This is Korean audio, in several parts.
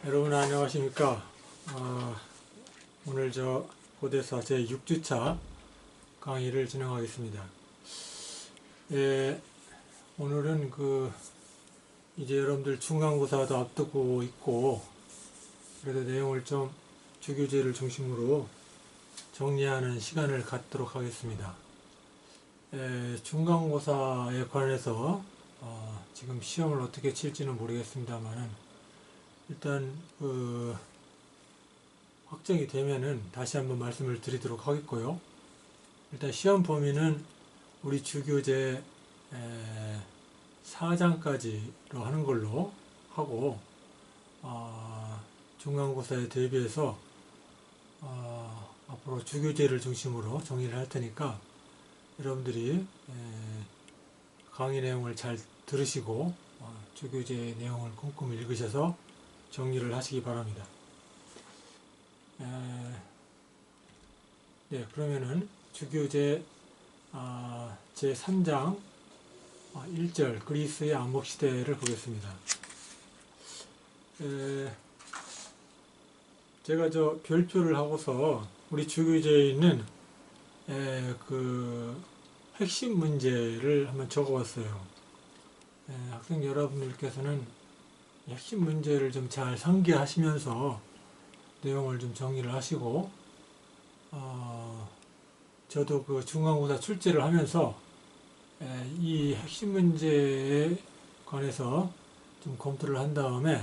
여러분 안녕하십니까. 오늘 저 고대사 제 6주차 강의를 진행하겠습니다. 오늘은 이제 여러분들 중간고사도 앞두고 있고, 그래도 내용을 좀 주교재를 중심으로 정리하는 시간을 갖도록 하겠습니다. 중간고사에 관해서 지금 시험을 어떻게 칠지는 모르겠습니다만은, 일단 확정이 되면은 다시 한번 말씀을 드리도록 하겠고요. 일단 시험 범위는 우리 주교재 4장까지로 하는 걸로 하고, 중간고사에 대비해서 앞으로 주교재를 중심으로 정리를 할 테니까 여러분들이 강의 내용을 잘 들으시고 주교재 내용을 꼼꼼히 읽으셔서 정리를 하시기 바랍니다. 네, 그러면은 주교재 제3장 1절 그리스의 암흑시대를 보겠습니다. 제가 저 별표를 하고서 우리 주교재에 있는 핵심 문제를 한번 적어봤어요. 학생 여러분들께서는 핵심 문제를 좀 잘 상기하시면서 내용을 좀 정리를 하시고, 저도 그 중간고사 출제를 하면서 이 핵심 문제에 관해서 좀 검토를 한 다음에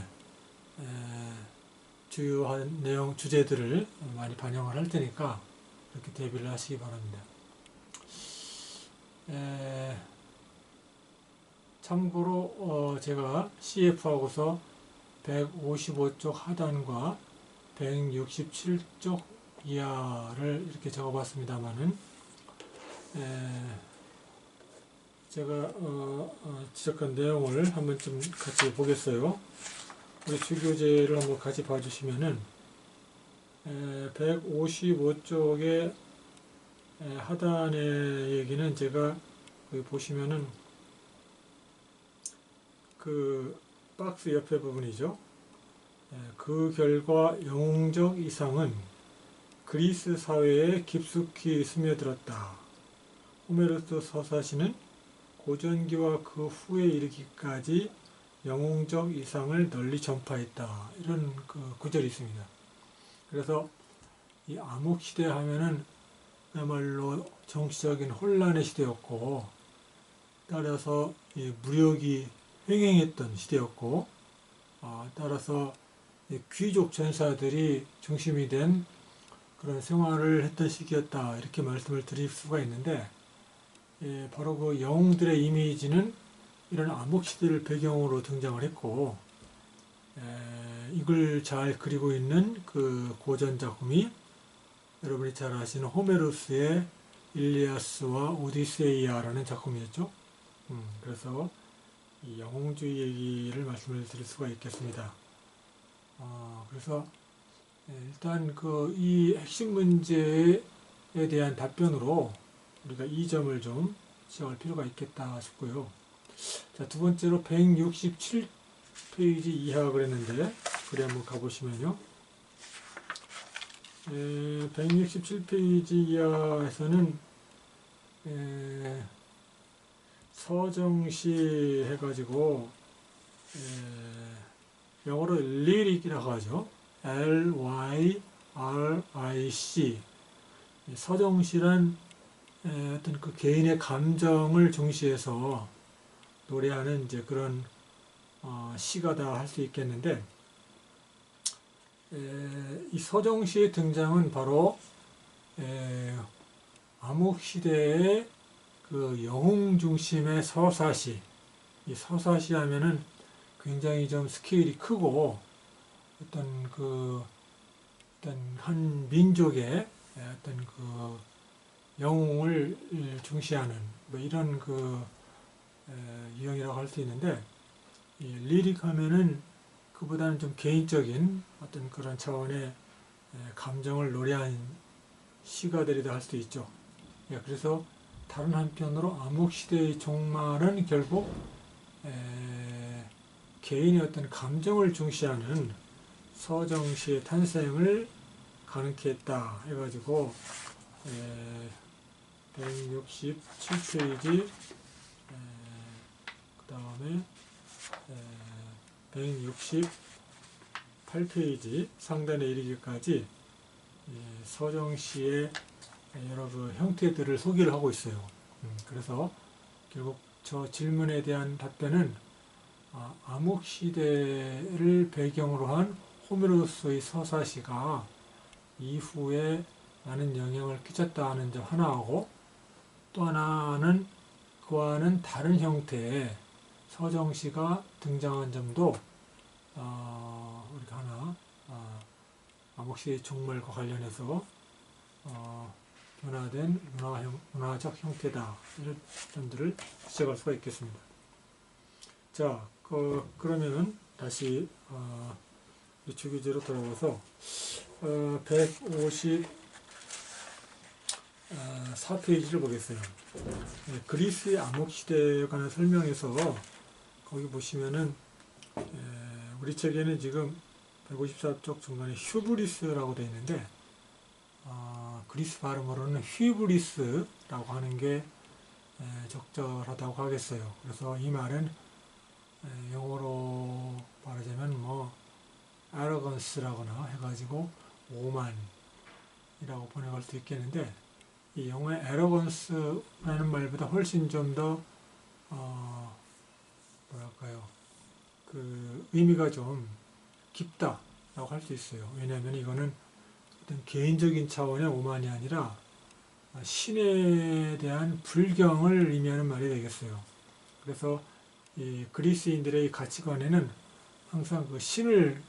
주요한 내용 주제들을 많이 반영을 할 테니까 이렇게 대비를 하시기 바랍니다. 참고로 제가 CF하고서 155쪽 하단과 167쪽 이하를 이렇게 적어봤습니다만은, 제가 지적한 내용을 한번 좀 같이 보겠어요. 우리 주교재를 한번 같이 봐주시면은 155쪽의 하단의 얘기는 제가 여기 보시면은 그 박스 옆에 부분이죠. 그 결과 영웅적 이상은 그리스 사회에 깊숙이 스며들었다. 호메로스 서사시는 고전기와 그 후에 이르기까지 영웅적 이상을 널리 전파했다. 이런 그 구절이 있습니다. 그래서 이 암흑시대 하면은 그야말로 정치적인 혼란의 시대였고, 따라서 이 무력이 횡행했던 시대였고, 따라서 귀족 전사들이 중심이 된 그런 생활을 했던 시기였다, 이렇게 말씀을 드릴 수가 있는데, 바로 그 영웅들의 이미지는 이런 암흑시대를 배경으로 등장을 했고, 이걸 잘 그리고 있는 그 고전 작품이 여러분이 잘 아시는 호메로스의 일리아스와 오디세이아라는 작품이었죠. 그래서 이 영웅주의 얘기를 말씀을 드릴 수가 있겠습니다. 그래서 일단 이 핵심 문제에 대한 답변으로 우리가 이 점을 좀 지적할 필요가 있겠다 싶고요. 자, 두 번째로 167페이지 이하 그랬는데, 글에 한번 가보시면요. 167페이지 이하에서는 서정시 해가지고 영어로 lyric이라고 하죠. Lyric. 서정시란 어떤 그 개인의 감정을 중시해서 노래하는 이제 그런 시가다 할 수 있겠는데, 이 서정시의 등장은 바로 암흑시대의 그 영웅 중심의 서사시. 이 서사시 하면은 굉장히 좀 스케일이 크고, 어떤 한 민족의 어떤 그 영웅을 중시하는 뭐 이런 유형이라고 할 수 있는데, 이 리릭 하면은 그보다는 좀 개인적인 어떤 그런 차원의 감정을 노래한 시가들이다 할 수도 있죠. 그래서 다른 한편으로 암흑시대의 종말은 결국 개인의 어떤 감정을 중시하는 서정시의 탄생을 가능케 했다 해가지고 167페이지 그 다음에 168페이지 상단에 이르기까지 서정시의 여러 그 형태들을 소개를 하고 있어요. 그래서 결국 저 질문에 대한 답변은 암흑시대를 배경으로 한 호메로스의 서사시가 이후에 많은 영향을 끼쳤다는 점 하나하고, 또 하나는 그와는 다른 형태의 서정시가 등장한 점도 우리가 하나 암흑시대의 종말과 관련해서 변화된 문화적 형태다, 이런 점들을 지적할 수가 있겠습니다. 자, 그러면은 다시 주기제로 돌아와서 154페이지를 보겠어요. 그리스의 암흑시대에 관한 설명에서 거기 보시면은 우리 책에는 지금 154쪽 중간에 휴브리스라고 되어 있는데 그리스 발음으로는 휘브리스라고 하는 게 적절하다고 하겠어요. 그래서 이 말은 영어로 말하자면 arrogance라거나 해가지고 오만이라고 번역할 수 있겠는데, 이 영어의 arrogance라는 말보다 훨씬 좀 더 뭐랄까요, 그 의미가 좀 깊다라고 할 수 있어요. 왜냐하면 이거는 어떤 개인적인 차원의 오만이 아니라 신에 대한 불경을 의미하는 말이 되겠어요. 그래서 이 그리스인들의 가치관에는 항상 그 신을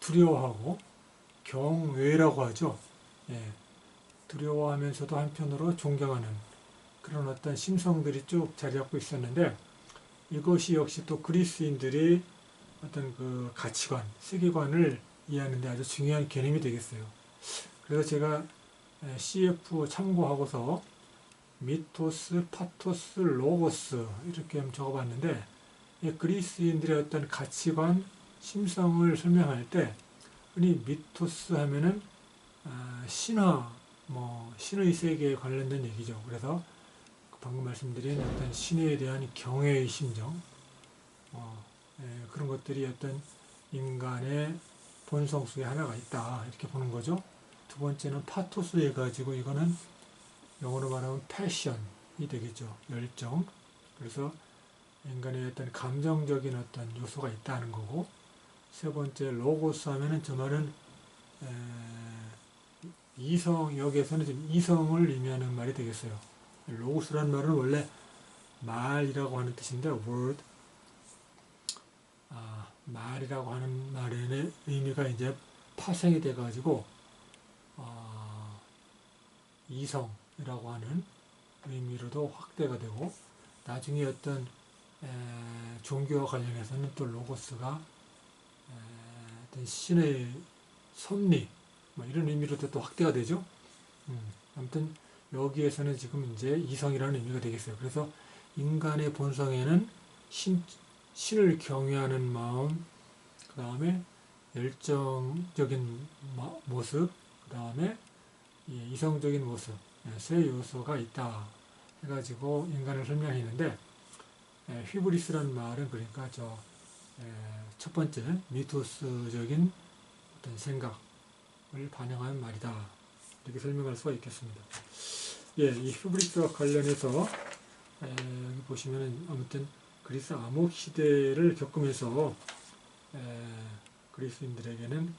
두려워하고 경외라고 하죠. 두려워하면서도 한편으로 존경하는 그런 어떤 심성들이 쭉 자리 잡고 있었는데, 이것이 역시 또 그리스인들이 어떤 그 가치관, 세계관을 이해하는 데 아주 중요한 개념이 되겠어요. 그래서 제가 CF 참고하고서 미토스, 파토스, 로고스 이렇게 적어봤는데, 그리스인들의 어떤 가치관, 심성을 설명할 때 흔히 미토스 하면은 신화, 신의 세계에 관련된 얘기죠. 그래서 방금 말씀드린 어떤 신에 대한 경외의 심정, 그런 것들이 어떤 인간의 본성 속에 하나가 있다, 이렇게 보는 거죠. 두 번째는 파토스 해가지고 이거는 영어로 말하면 패션이 되겠죠. 열정. 그래서 인간의 어떤 감정적인 어떤 요소가 있다는 거고, 세 번째 로고스 하면은 저 말은 이성, 여기에서는 지금 이성을 의미하는 말이 되겠어요. 로고스라는 말은 원래 말이라고 하는 뜻인데, word, 말이라고 하는 말의 의미가 이제 파생이 돼가지고 이성이라고 하는 의미로도 확대가 되고, 나중에 어떤 종교와 관련해서는 또 로고스가 어떤 신의 섭리 이런 의미로도 또 확대가 되죠. 아무튼 여기에서는 지금 이제 이성이라는 의미가 되겠어요. 그래서 인간의 본성에는 신을 경외하는 마음, 그 다음에 열정적인 모습, 그 다음에 이성적인 모습, 세 요소가 있다 해가지고 인간을 설명했는데, 휘브리스라는 말은 그러니까 첫 번째 미토스적인 어떤 생각을 반영한 말이다, 이렇게 설명할 수가 있겠습니다. 이 휘브리스와 관련해서 여기 보시면은 아무튼 그리스 암흑 시대를 겪으면서 그리스인들에게는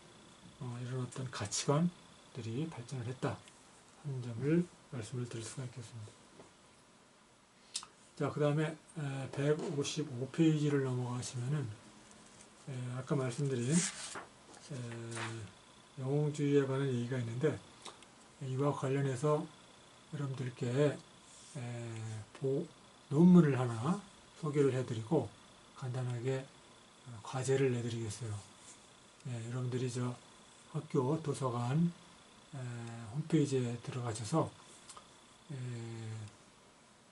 이런 어떤 가치관들이 발전을 했다 하는 점을 말씀을 드릴 수가 있겠습니다. 자, 그 다음에 155페이지를 넘어가시면은 아까 말씀드린 영웅주의에 관한 얘기가 있는데, 이와 관련해서 여러분들께 논문을 하나 소개를 해드리고 간단하게 과제를 내드리겠어요. 여러분들이 학교 도서관 홈페이지에 들어가셔서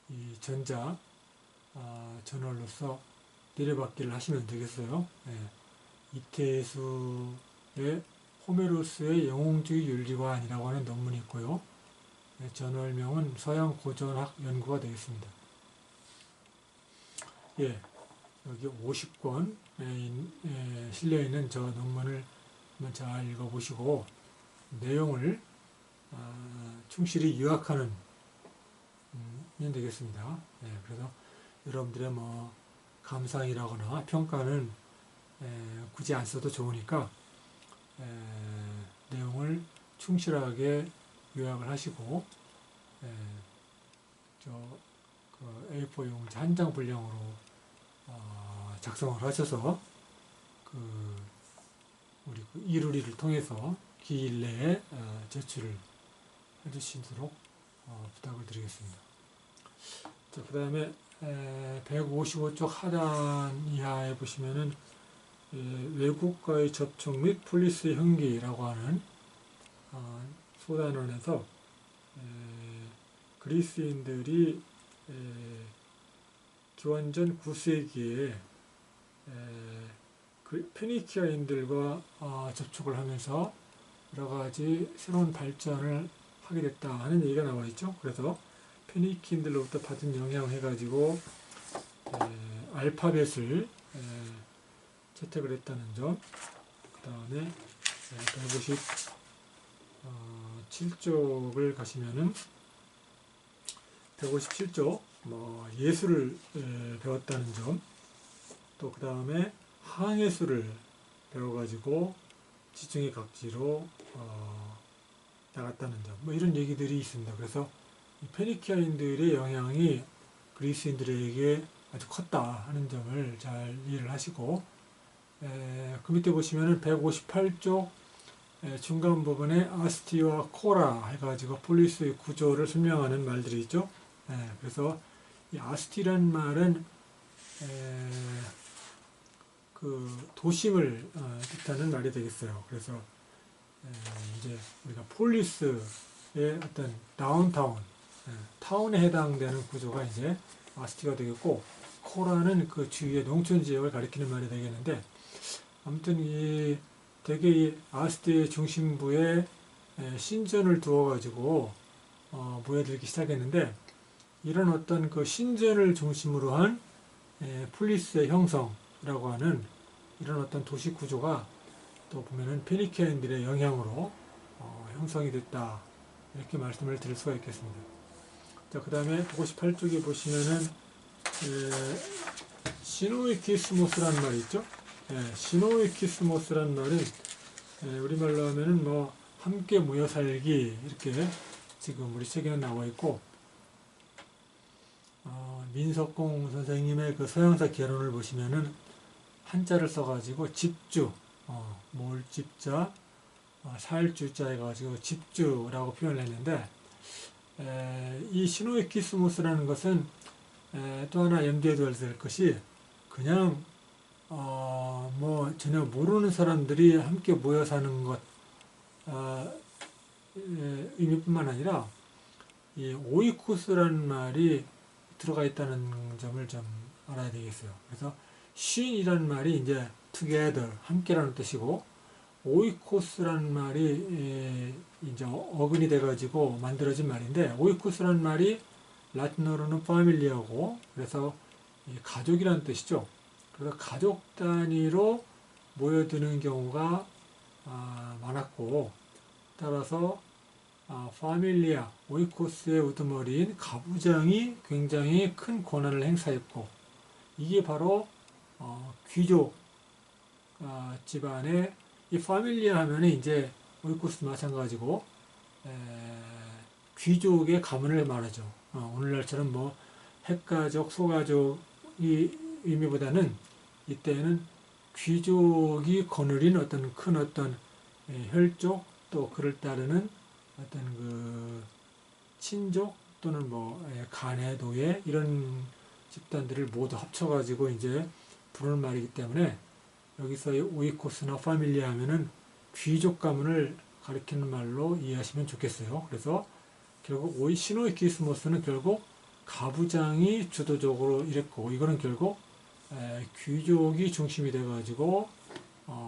이 전자 저널로서 내려받기를 하시면 되겠어요. 이태수의 호메로스의 영웅주의 윤리관이라고 하는 논문이 있고요. 저널명은 서양 고전학 연구가 되겠습니다. 예, 여기 50권에 실려 있는 저 논문을 한번 잘 읽어보시고 내용을 충실히 요약하는 면 되겠습니다. 예, 그래서 여러분들의 뭐 감상이라거나 평가는 굳이 안 써도 좋으니까 내용을 충실하게 요약을 하시고 그 A4 용지 한 장 분량으로 작성을 하셔서 우리 이루리를 통해서 기일 내에 제출을 해주시도록 부탁을 드리겠습니다. 자, 그 다음에 155쪽 하단 이하에 보시면은 외국과의 접촉 및 폴리스의 형기라고 하는 소단원에서 그리스인들이 기원전 9세기에 페니키아인들과 접촉을 하면서 여러 가지 새로운 발전을 하게 됐다 하는 얘기가 나와 있죠. 그래서 페니키인들로부터 받은 영향을 해가지고 알파벳을 채택을 했다는 점, 그 다음에 157쪽을 가시면은 157쪽 뭐 예술을 배웠다는 점, 또 그 다음에 항해술을 배워가지고 지중해 각지로 나갔다는 점, 뭐 이런 얘기들이 있습니다. 그래서 페니키아인들의 영향이 그리스인들에게 아주 컸다 하는 점을 잘 이해를 하시고, 그 밑에 보시면은 158쪽 중간 부분에 아스티와 코라 해가지고 폴리스의 구조를 설명하는 말들이 있죠. 그래서 이 아스티란 말은 그 도심을 뜻하는 말이 되겠어요. 그래서 이제 우리가 폴리스의 어떤 다운타운, 타운에 해당되는 구조가 이제 아스티가 되겠고, 코라는 그 주위의 농촌 지역을 가리키는 말이 되겠는데, 아무튼 되게 이 아스티의 중심부에 신전을 두어가지고 모여들기 시작했는데, 이런 어떤 그 신전을 중심으로 한 폴리스의 형성이라고 하는 이런 어떤 도시 구조가 또 보면은 페니키아인들의 영향으로 형성이 됐다, 이렇게 말씀을 드릴 수가 있겠습니다. 자, 그 다음에 158쪽에 보시면은 시노이키스모스라는 말이 있죠. 시노이키스모스라는 말은 우리말로 하면은 뭐 함께 모여 살기, 이렇게 지금 우리 책에는 나와 있고, 민석공 선생님의 그 서양사 개론을 보시면은 한자를 써가지고 집주, 몰집자, 살주자 해가지고 집주라고 표현을 했는데, 이 시노이키스모스라는 것은 또 하나 염두에 둬야 될 것이, 그냥 뭐 전혀 모르는 사람들이 함께 모여 사는 것 의미뿐만 아니라 이 오이코스라는 말이 들어가 있다는 점을 좀 알아야 되겠어요. 그래서 쉰이라는 말이 이제 together, 함께라는 뜻이고, 오이코스라는 말이 이제 어근이 돼가지고 만들어진 말인데, 오이코스라는 말이 라틴어로는 파밀리아고, 그래서 가족이라는 뜻이죠. 그래서 가족 단위로 모여드는 경우가 많았고, 따라서 파밀리아, 오이코스의 우두머리인 가부장이 굉장히 큰 권한을 행사했고, 이게 바로 귀족 집안의 이 파밀리아 하면은 이제 오이코스 마찬가지고 귀족의 가문을 말하죠. 오늘날처럼 뭐 핵가족, 소가족이 의미보다는 이때는 귀족이 거느린 어떤 큰 어떤 혈족, 또 그를 따르는 어떤 그 친족 또는 뭐 가내, 노예, 이런 집단들을 모두 합쳐가지고 이제 부르는 말이기 때문에, 여기서 오이코스나 파밀리아 하면은 귀족 가문을 가리키는 말로 이해하시면 좋겠어요. 그래서 결국 시노이키스모스는 결국 가부장이 주도적으로 일했고, 이거는 결국 귀족이 중심이 돼가지고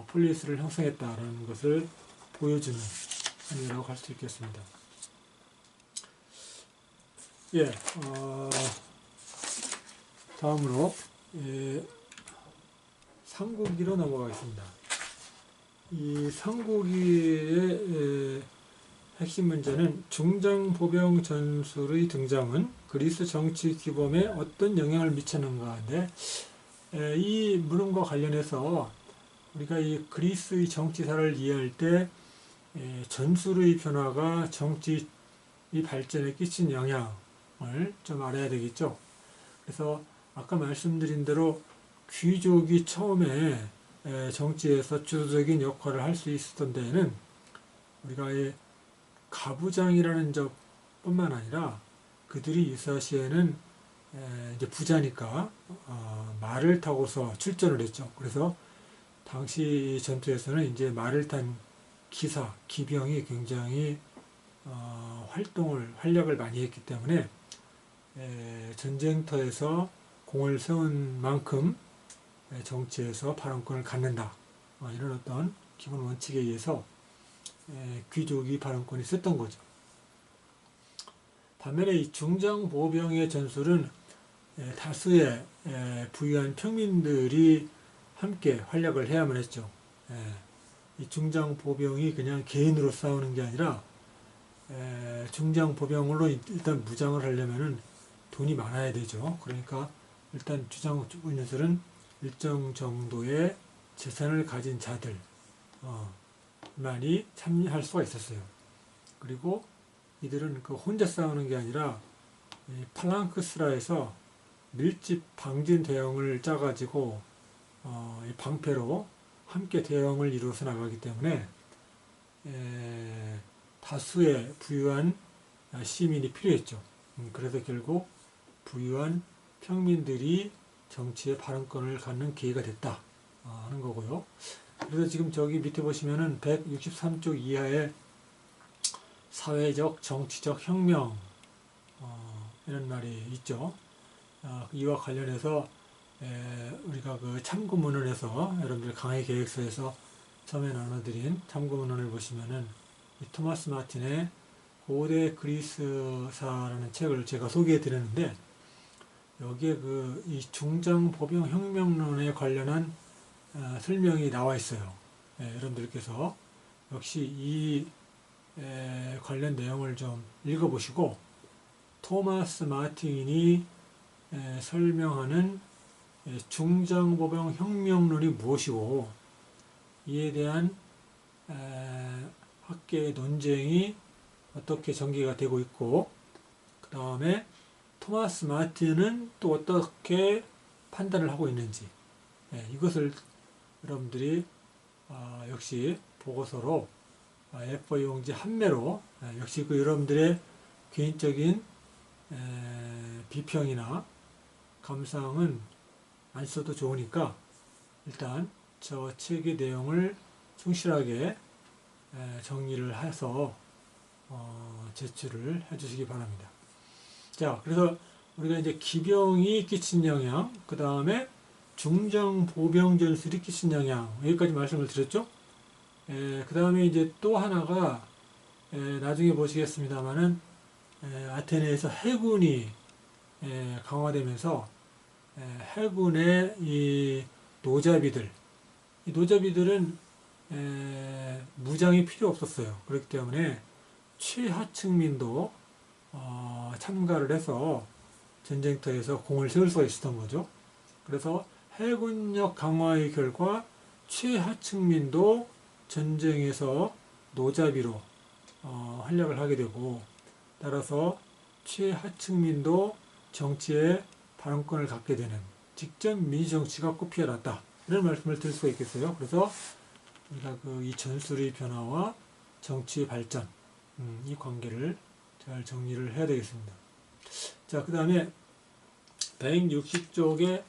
폴리스를 형성했다라는 것을 보여주는 행위라고 할 수 있겠습니다. 예, 다음으로 상고기로 넘어가겠습니다. 이 상고기의 핵심 문제는 중장보병 전술의 등장은 그리스 정치 규범에 어떤 영향을 미쳤는가인데, 이 물음과 관련해서 우리가 이 그리스의 정치사를 이해할 때 전술의 변화가 정치 발전에 끼친 영향을 좀 알아야 되겠죠. 그래서 아까 말씀드린 대로 귀족이 처음에 정치에서 주도적인 역할을 할 수 있었던 데에는 우리가 가부장이라는 적뿐만 아니라 그들이 유사시에는 이제 부자니까 말을 타고서 출전을 했죠. 그래서 당시 전투에서는 이제 말을 탄 기사, 기병이 굉장히 활약을 많이 했기 때문에 전쟁터에서 공을 세운 만큼 정치에서 발언권을 갖는다. 이런 어떤 기본 원칙에 의해서 귀족이 발언권이 있었던 거죠. 반면에 이 중장보병의 전술은 다수의 부유한 평민들이 함께 활약을 해야만 했죠. 이 중장보병이 그냥 개인으로 싸우는 게 아니라 중장보병으로 일단 무장을 하려면은 돈이 많아야 되죠. 그러니까 일단 주장군인들은 일정 정도의 재산을 가진 자들 많이 참여할 수가 있었어요. 그리고 이들은 혼자 싸우는 게 아니라 팔랑크스라에서 밀집 방진 대형을 짜가지고 방패로 함께 대형을 이루어서 나가기 때문에 다수의 부유한 시민이 필요했죠. 그래서 결국 부유한 평민들이 정치의 발언권을 갖는 기회가 됐다 하는 거고요. 그래서 지금 저기 밑에 보시면은 163쪽 이하에 사회적 정치적 혁명 이런 말이 있죠. 이와 관련해서 우리가 그 참고문헌에서 여러분들 강의 계획서에서 처음에 나눠드린 참고문헌을 보시면은 이 토마스 마틴의 고대 그리스사라는 책을 제가 소개해 드렸는데, 여기에 이 중장보병 혁명론에 관련한 설명이 나와 있어요. 여러분들께서 역시 이 관련 내용을 좀 읽어보시고 토마스 마틴이 설명하는 중장보병 혁명론이 무엇이고 이에 대한 학계의 논쟁이 어떻게 전개가 되고 있고, 그 다음에 토마스 마틴은 또 어떻게 판단을 하고 있는지, 이것을 여러분들이 역시 보고서로 A4 용지 한 매로 역시 여러분들의 개인적인 비평이나 감상은 안 써도 좋으니까 일단 저 책의 내용을 충실하게 정리를 해서 제출을 해주시기 바랍니다. 자, 그래서 우리가 이제 기병이 끼친 영향, 그 다음에 중장보병 전술이 끼친 영향, 여기까지 말씀을 드렸죠. 그 다음에 이제 또 하나가 나중에 보시겠습니다만은 아테네에서 해군이 강화되면서 해군의 이 노자비들, 이 노자비들은 무장이 필요 없었어요. 그렇기 때문에 최하층민도 참가를 해서 전쟁터에서 공을 세울 수가 있었던 거죠. 그래서 해군력 강화의 결과 최하층민도 전쟁에서 노자비로 활약을 하게 되고, 따라서 최하층민도 정치에 발언권을 갖게 되는 직접 민주정치가 꽃피어났다, 이런 말씀을 드릴 수가 있겠어요. 그래서 우리가 이 전술의 변화와 정치의 발전, 이 관계를 잘 정리를 해야 되겠습니다. 자, 그 다음에 160쪽의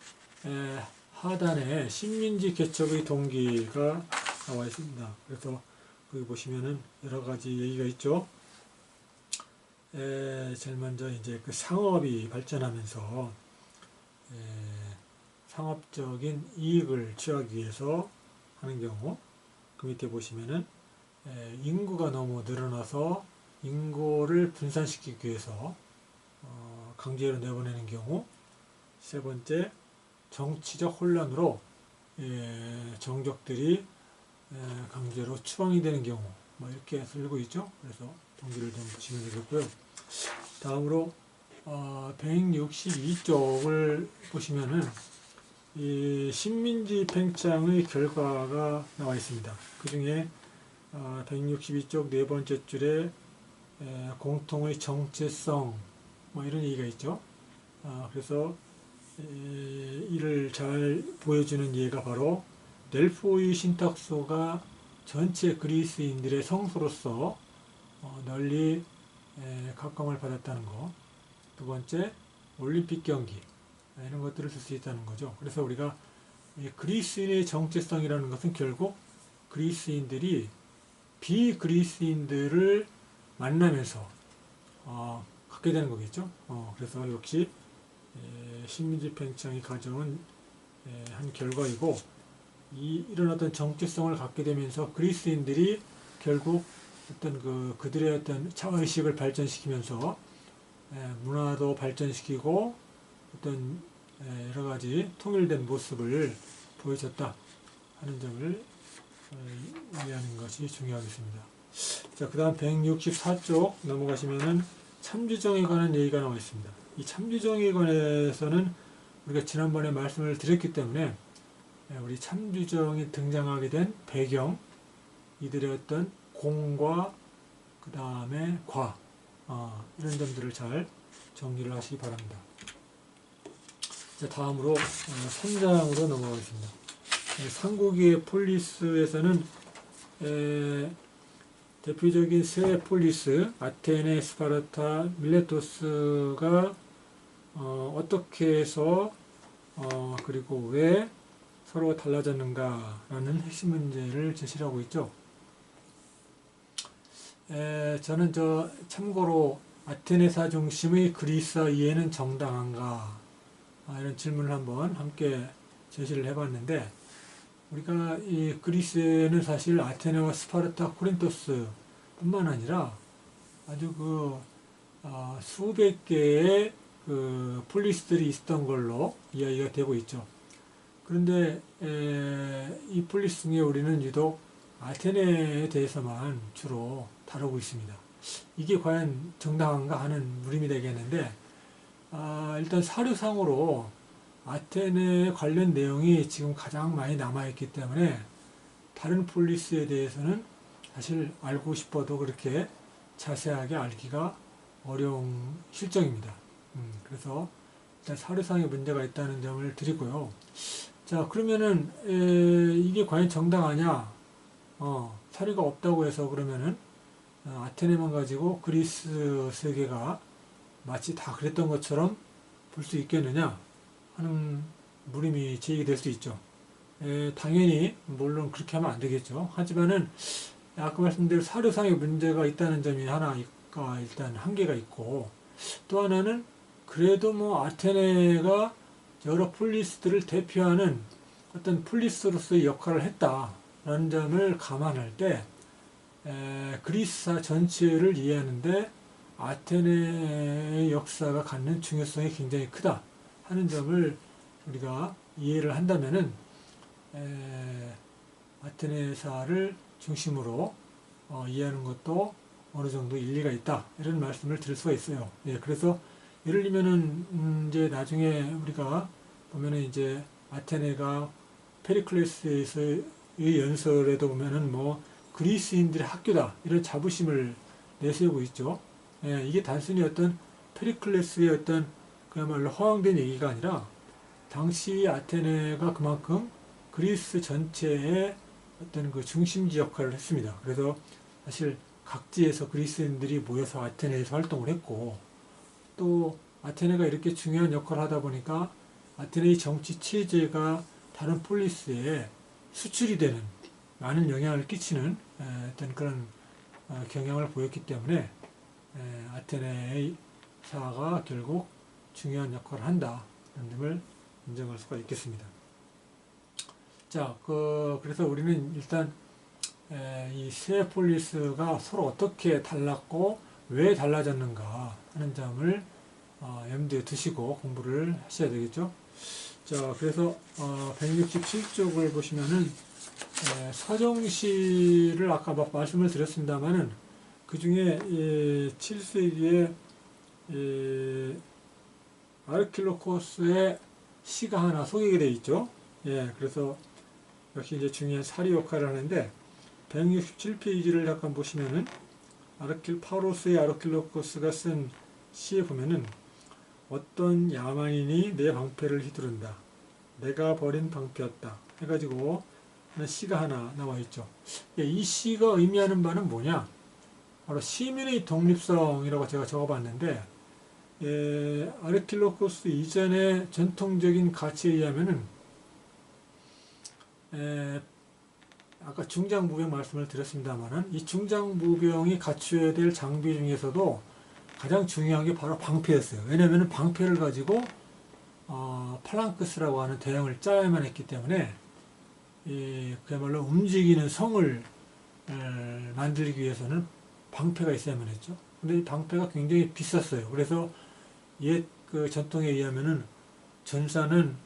하단에 식민지 개척의 동기가 나와 있습니다. 그래서 거기 보시면은 여러 가지 얘기가 있죠. 제일 먼저 이제 상업이 발전하면서 상업적인 이익을 취하기 위해서 하는 경우, 그 밑에 보시면은 인구가 너무 늘어나서 인구를 분산시키기 위해서 강제로 내보내는 경우, 세 번째 정치적 혼란으로 정적들이 강제로 추방이 되는 경우, 뭐 이렇게 쓰고 있죠. 그래서 동기를 좀 보시면 되겠고요. 다음으로 162쪽을 보시면은 이 식민지 팽창의 결과가 나와 있습니다. 그 중에 162쪽 네 번째 줄에 공통의 정체성, 뭐 이런 얘기가 있죠. 그래서 이를 잘 보여주는 예가 바로 델포이 신탁소가 전체 그리스인들의 성소로서 널리 각광을 받았다는 것. 두 번째, 올림픽 경기, 이런 것들을 쓸 수 있다는 거죠. 그래서 우리가 그리스인의 정체성이라는 것은 결국 그리스인들이 비그리스인들을 만나면서 갖게 되는 거겠죠. 그래서 역시 식민지 팽창이 가져온 한 결과이고, 이런 어떤 정체성을 갖게 되면서 그리스인들이 결국 어떤 그들의 어떤 자의식을 발전시키면서 문화도 발전시키고 어떤 여러 가지 통일된 모습을 보여줬다 하는 점을 이해하는 것이 중요하겠습니다. 자, 그 다음 164쪽 넘어가시면은 참주정에 관한 얘기가 나와 있습니다. 이 참주정에 관해서는 우리가 지난번에 말씀을 드렸기 때문에 우리 참주정이 등장하게 된 배경, 이들의 어떤 공과 그 다음에 과, 이런 점들을 잘 정리를 하시기 바랍니다. 자, 다음으로 3장으로 넘어가겠습니다. 삼국의 폴리스에서는 대표적인 세 폴리스, 아테네, 스파르타, 밀레토스가 어떻게 해서 그리고 왜 서로 달라졌는가라는 핵심 문제를 제시를 하고 있죠. 저는 참고로 아테네사 중심의 그리스와 이해는 정당한가, 이런 질문을 한번 함께 제시를 해봤는데, 우리가 이 그리스에는 사실 아테네와 스파르타, 코린토스 뿐만 아니라 아주 수백 개의 폴리스들이 있었던 걸로 이야기가 되고 있죠. 그런데 이 폴리스 중에 우리는 유독 아테네에 대해서만 주로 다루고 있습니다. 이게 과연 정당한가 하는 물음이 되겠는데, 일단 사료상으로 아테네 관련 내용이 지금 가장 많이 남아있기 때문에 다른 폴리스에 대해서는 사실 알고 싶어도 그렇게 자세하게 알기가 어려운 실정입니다. 그래서 일단 사료상에 문제가 있다는 점을 드리고요. 자, 그러면은 이게 과연 정당하냐? 사료가 없다고 해서 그러면은 아테네만 가지고 그리스 세계가 마치 다 그랬던 것처럼 볼 수 있겠느냐 하는 물음이 제기될 수 있죠. 당연히 물론 그렇게 하면 안 되겠죠. 하지만은 아까 말씀드린 사료상에 문제가 있다는 점이 하나가 일단 한계가 있고, 또 하나는 그래도 뭐 아테네가 여러 폴리스들을 대표하는 어떤 폴리스로서의 역할을 했다라는 점을 감안할 때 그리스사 전체를 이해하는데 아테네의 역사가 갖는 중요성이 굉장히 크다 하는 점을 우리가 이해를 한다면은 아테네사를 중심으로 이해하는 것도 어느 정도 일리가 있다, 이런 말씀을 드릴 수가 있어요. 그래서 예를 들면은 이제 나중에 우리가 보면은 이제 아테네가 페리클레스에서의 연설에도 보면은 뭐 그리스인들의 학교다, 이런 자부심을 내세우고 있죠. 이게 단순히 어떤 페리클레스의 어떤 그야말로 허황된 얘기가 아니라 당시 아테네가 그만큼 그리스 전체의 어떤 그 중심지 역할을 했습니다. 그래서 사실 각지에서 그리스인들이 모여서 아테네에서 활동을 했고, 또 아테네가 이렇게 중요한 역할을 하다 보니까 아테네의 정치 체제가 다른 폴리스에 수출이 되는, 많은 영향을 끼치는 어떤 그런 경향을 보였기 때문에 아테네의 사가 결국 중요한 역할을 한다, 이런 점을 인정할 수가 있겠습니다. 자, 그래서 우리는 일단 이 세 폴리스가 서로 어떻게 달랐고 왜 달라졌는가 하는 점을 염두에 두시고 공부를 하셔야 되겠죠. 자, 그래서 167쪽을 보시면은 서정시를 아까 말씀을 드렸습니다만은 그 중에 7세기에 아르킬로코스의 시가 하나 소개가 되어 있죠. 예, 그래서 역시 이제 중요한 사리 역할을 하는데 167페이지를 잠깐 보시면은 파우로스의 아르킬로코스가 쓴 시에 보면은 어떤 야만인이 내 방패를 휘두른다. 내가 버린 방패였다. 해가지고 시가 하나 나와 있죠. 이 시가 의미하는 바는 뭐냐? 바로 시민의 독립성이라고 제가 적어봤는데, 아르킬로코스 이전의 전통적인 가치에 의하면은, 아까 중장부병 말씀을 드렸습니다만은, 이 중장부병이 갖추어야 될 장비 중에서도 가장 중요한 게 바로 방패였어요. 왜냐하면 방패를 가지고 팔랑크스라고 하는 대형을 짜야만 했기 때문에 그야말로 움직이는 성을 만들기 위해서는 방패가 있어야만 했죠. 근데 이 방패가 굉장히 비쌌어요. 그래서 옛 그 전통에 의하면은 전사는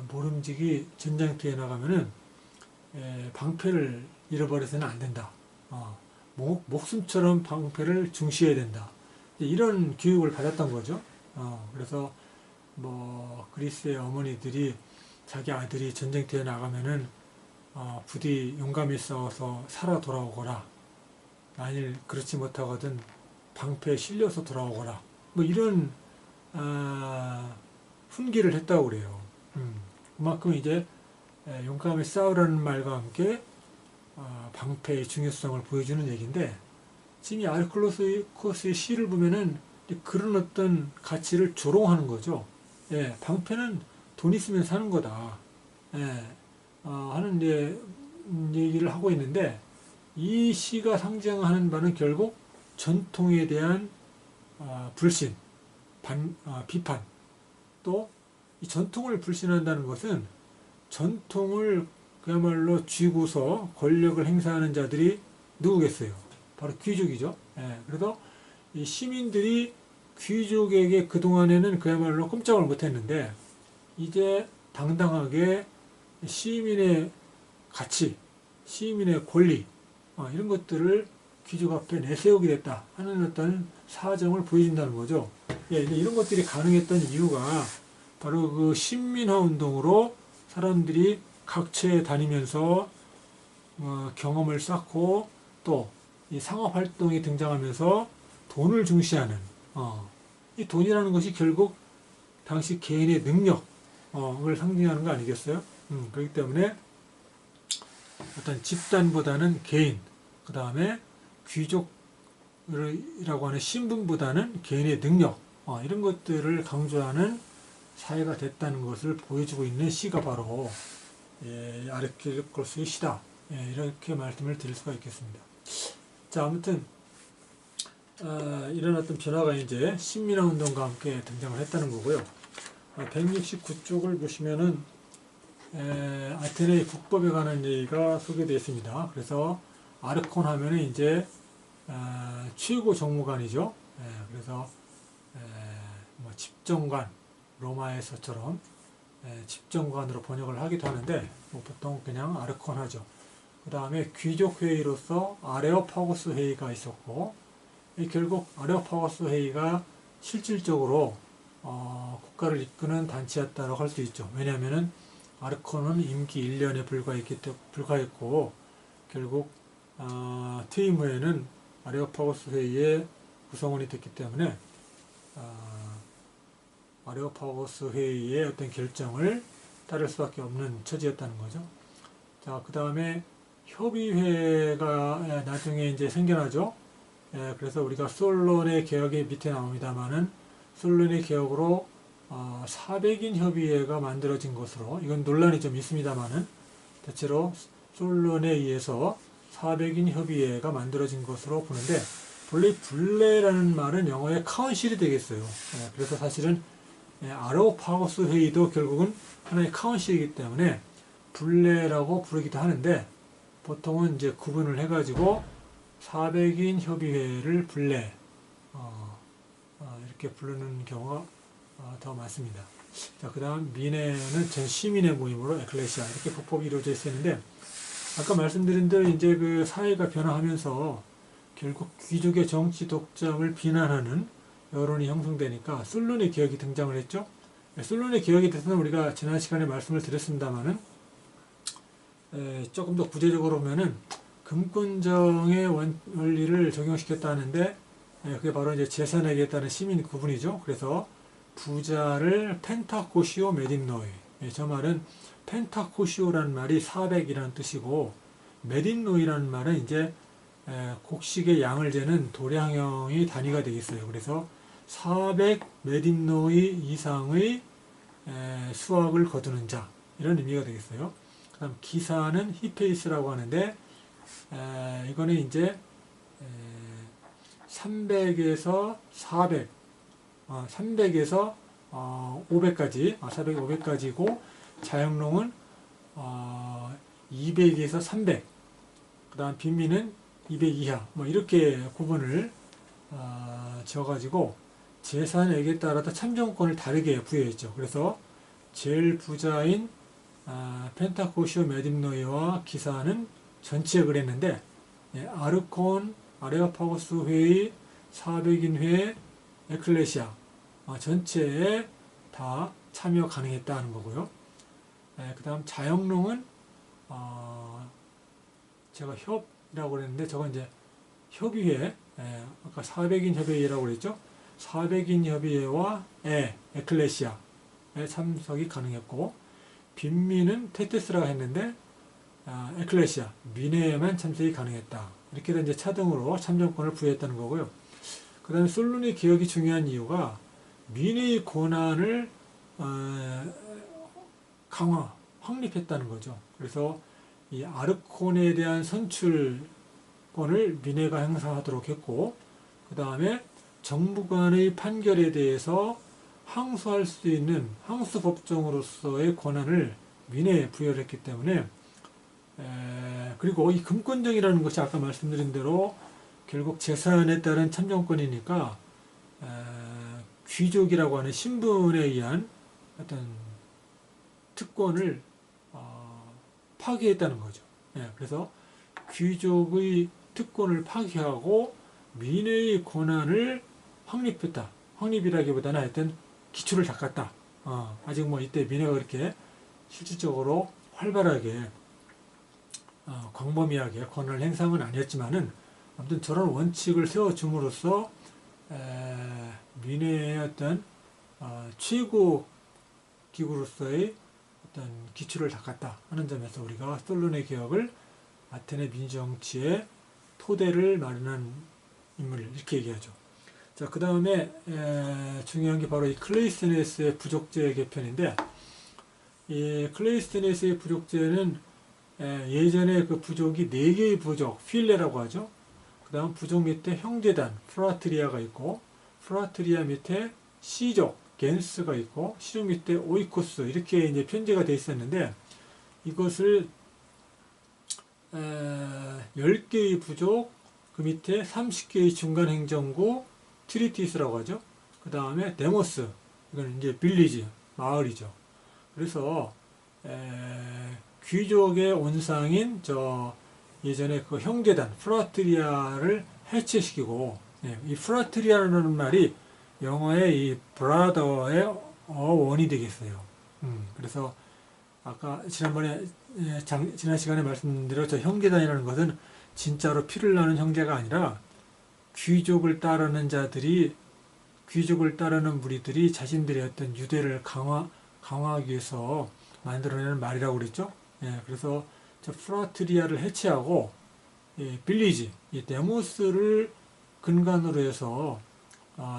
모름지기 전장터에 나가면은 방패를 잃어버려서는 안 된다. 목숨처럼 방패를 중시해야 된다. 이런 교육을 받았던 거죠. 그래서 뭐 그리스의 어머니들이 자기 아들이 전쟁터에 나가면은 부디 용감히 싸워서 살아 돌아오거라. 만일 그렇지 못하거든 방패에 실려서 돌아오거라. 뭐 이런 훈계를 했다고 그래요. 그만큼 이제 용감히 싸우라는 말과 함께 방패의 중요성을 보여주는 얘기인데, 지금 이 아르킬로코스의 시를 보면은 그런 어떤 가치를 조롱하는 거죠. 예, 방패는 돈 있으면 사는 거다. 예, 하는 이제 얘기를 하고 있는데, 이 시가 상징하는 바는 결국 전통에 대한 불신, 비판, 또 이 전통을 불신한다는 것은 전통을 그야말로 쥐고서 권력을 행사하는 자들이 누구겠어요? 바로 귀족이죠. 예, 그래서 이 시민들이 귀족에게 그동안에는 그야말로 꼼짝을 못했는데, 이제 당당하게 시민의 가치, 시민의 권리, 이런 것들을 귀족 앞에 내세우게 됐다 하는 어떤 사정을 보여준다는 거죠. 예, 이런 것들이 가능했던 이유가 바로 그 신민화 운동으로 사람들이 각처에 다니면서 경험을 쌓고, 또 이 상업 활동이 등장하면서 돈을 중시하는, 이 돈이라는 것이 결국 당시 개인의 능력을 상징하는 거 아니겠어요? 그렇기 때문에 어떤 집단보다는 개인, 그 다음에 귀족이라고 하는 신분보다는 개인의 능력, 이런 것들을 강조하는 사회가 됐다는 것을 보여주고 있는 시가 바로 아르킬로코스의 시다. 이렇게 말씀을 드릴 수가 있겠습니다. 자, 아무튼 이런 어떤 변화가 이제 신민화 운동과 함께 등장을 했다는 거고요. 169쪽을 보시면은 아테네 국법에 관한 얘기가 소개되어 있습니다. 그래서 아르콘 하면은 이제 최고 정무관이죠. 그래서 뭐 집정관, 로마에서처럼 집정관으로 번역을 하기도 하는데 뭐 보통 그냥 아르콘 하죠. 그 다음에 귀족회의로서 아레오파고스 회의가 있었고, 결국 아레오파고스 회의가 실질적으로 국가를 이끄는 단체였다고 할 수 있죠. 왜냐하면은 아르콘은 임기 1년에 불과했고, 결국 퇴임 후에는 아레오파고스 회의의 구성원이 됐기 때문에 아레오파고스 회의의 어떤 결정을 따를 수밖에 없는 처지였다는 거죠. 자, 그 다음에 협의회가 나중에 이제 생겨나죠. 그래서 우리가 솔론의 개혁의 밑에 나옵니다만은 솔론의 개혁으로 400인 협의회가 만들어진 것으로, 이건 논란이 좀 있습니다만은 대체로 솔론에 의해서 400인 협의회가 만들어진 것으로 보는데, 본래 분례라는 말은 영어의 카운실이 되겠어요. 그래서 사실은 아레오파고스 회의도 결국은 하나의 카운실이기 때문에 분례라고 부르기도 하는데 보통은 이제 구분을 해가지고 400인 협의회를 분례 이렇게 부르는 경우가 더 많습니다. 자, 그 다음 민회는 전 시민의 모임으로 에클레시아 이렇게 법법이 이루어져 있었는데 아까 말씀드린 대로 이제 그 사회가 변화하면서 결국 귀족의 정치 독점을 비난하는 여론이 형성되니까 솔론의 개혁이 등장을 했죠. 솔론의 개혁에 대해서는 우리가 지난 시간에 말씀을 드렸습니다만은 조금 더 구체적으로 보면은 금권정의 원리를 적용시켰다는데 그게 바로 이제 재산에게 따른 시민 구분이죠. 그래서 부자를 펜타코시오 메딘노이. 저 말은 펜타코시오라는 말이 400이라는 뜻이고 메딘노이라는 말은 이제 곡식의 양을 재는 도량형의 단위가 되겠어요. 그래서 400 메딘노이 이상의 수확을 거두는 자 이런 의미가 되겠어요. 그 다음 기사는 히페이스라고 하는데 이거는 이제 300에서 400 300에서 500까지 400, 500까지고 자영농은 200에서 300 그 다음 빈민은 200 이하 뭐 이렇게 구분을 지어가지고 재산액에 따라서 참정권을 다르게 부여했죠. 그래서 제일 부자인 펜타코시오 메딘노이와 기사는 전치에 그랬는데 아르콘 아레오파고스 회의 400인 회의 에클레시아 전체에 다 참여 가능했다는 거고요. 그 다음 자영농은 제가 협이라고 그랬는데 저건 이제 협의회 아까 400인 협의회라고 그랬죠. 400인 협의회와 에클레시아에 참석이 가능했고 빈민은 테테스라고 했는데 에클레시아 민회에만 참석이 가능했다. 이렇게 이제 차등으로 참정권을 부여했다는 거고요. 그 다음에 솔론의 개혁이 중요한 이유가 민의의 권한을 확립했다는 거죠. 그래서 이 아르콘에 대한 선출권을 민회가 행사하도록 했고 그 다음에 정부 간의 판결에 대해서 항소할 수 있는 항소법정으로서의 권한을 민회에 부여를 했기 때문에 그리고 이 금권정이라는 것이 아까 말씀드린 대로 결국 재산에 따른 참정권이니까 귀족이라고 하는 신분에 의한 어떤 특권을 파괴했다는 거죠. 그래서 귀족의 특권을 파괴하고 민의 권한을 확립했다. 확립이라기보다는 하여튼 기초를 닦았다. 아직 뭐 이때 민회가 그렇게 실질적으로 활발하게 광범위하게 권한을 행사는 아니었지만은 아무튼 저런 원칙을 세워줌으로써 민회의 어떤 최고 기구로서의 어떤 기초를 닦았다 하는 점에서 우리가 솔론의 개혁을 아테네 민주정치의 토대를 마련한 인물 이렇게 얘기하죠. 자, 그 다음에 중요한 게 바로 이 클레이스테네스의 부족제 개편인데 이 클레이스테네스의 부족제는 예전에 그 부족이 4개의 부족, 필레라고 하죠. 그 다음 부족 밑에 형제단, 프라트리아가 있고 프라트리아 밑에 시족, 겐스가 있고 시족 밑에 오이코스 이렇게 이제 편제가 되어 있었는데 이것을 10개의 부족, 그 밑에 30개의 중간행정구, 트리티스라고 하죠. 그 다음에 데모스, 이건 이제 빌리지, 마을이죠. 그래서 귀족의 온상인 예전에 그 형제단 프라트리아를 해체시키고 이 프라트리아라는 말이 영어의 이 브라더의 어원이 되겠어요. 그래서 아까 지난번에 지난 시간에 말씀드린 저 형제단이라는 것은 진짜로 피를 나는 형제가 아니라 귀족을 따르는 자들이 귀족을 따르는 무리들이 자신들의 어떤 유대를 강화하기 위해서 만들어내는 말이라고 그랬죠. 그래서 저 프라트리아를 해체하고 빌리지, 이 데모스를 근간으로 해서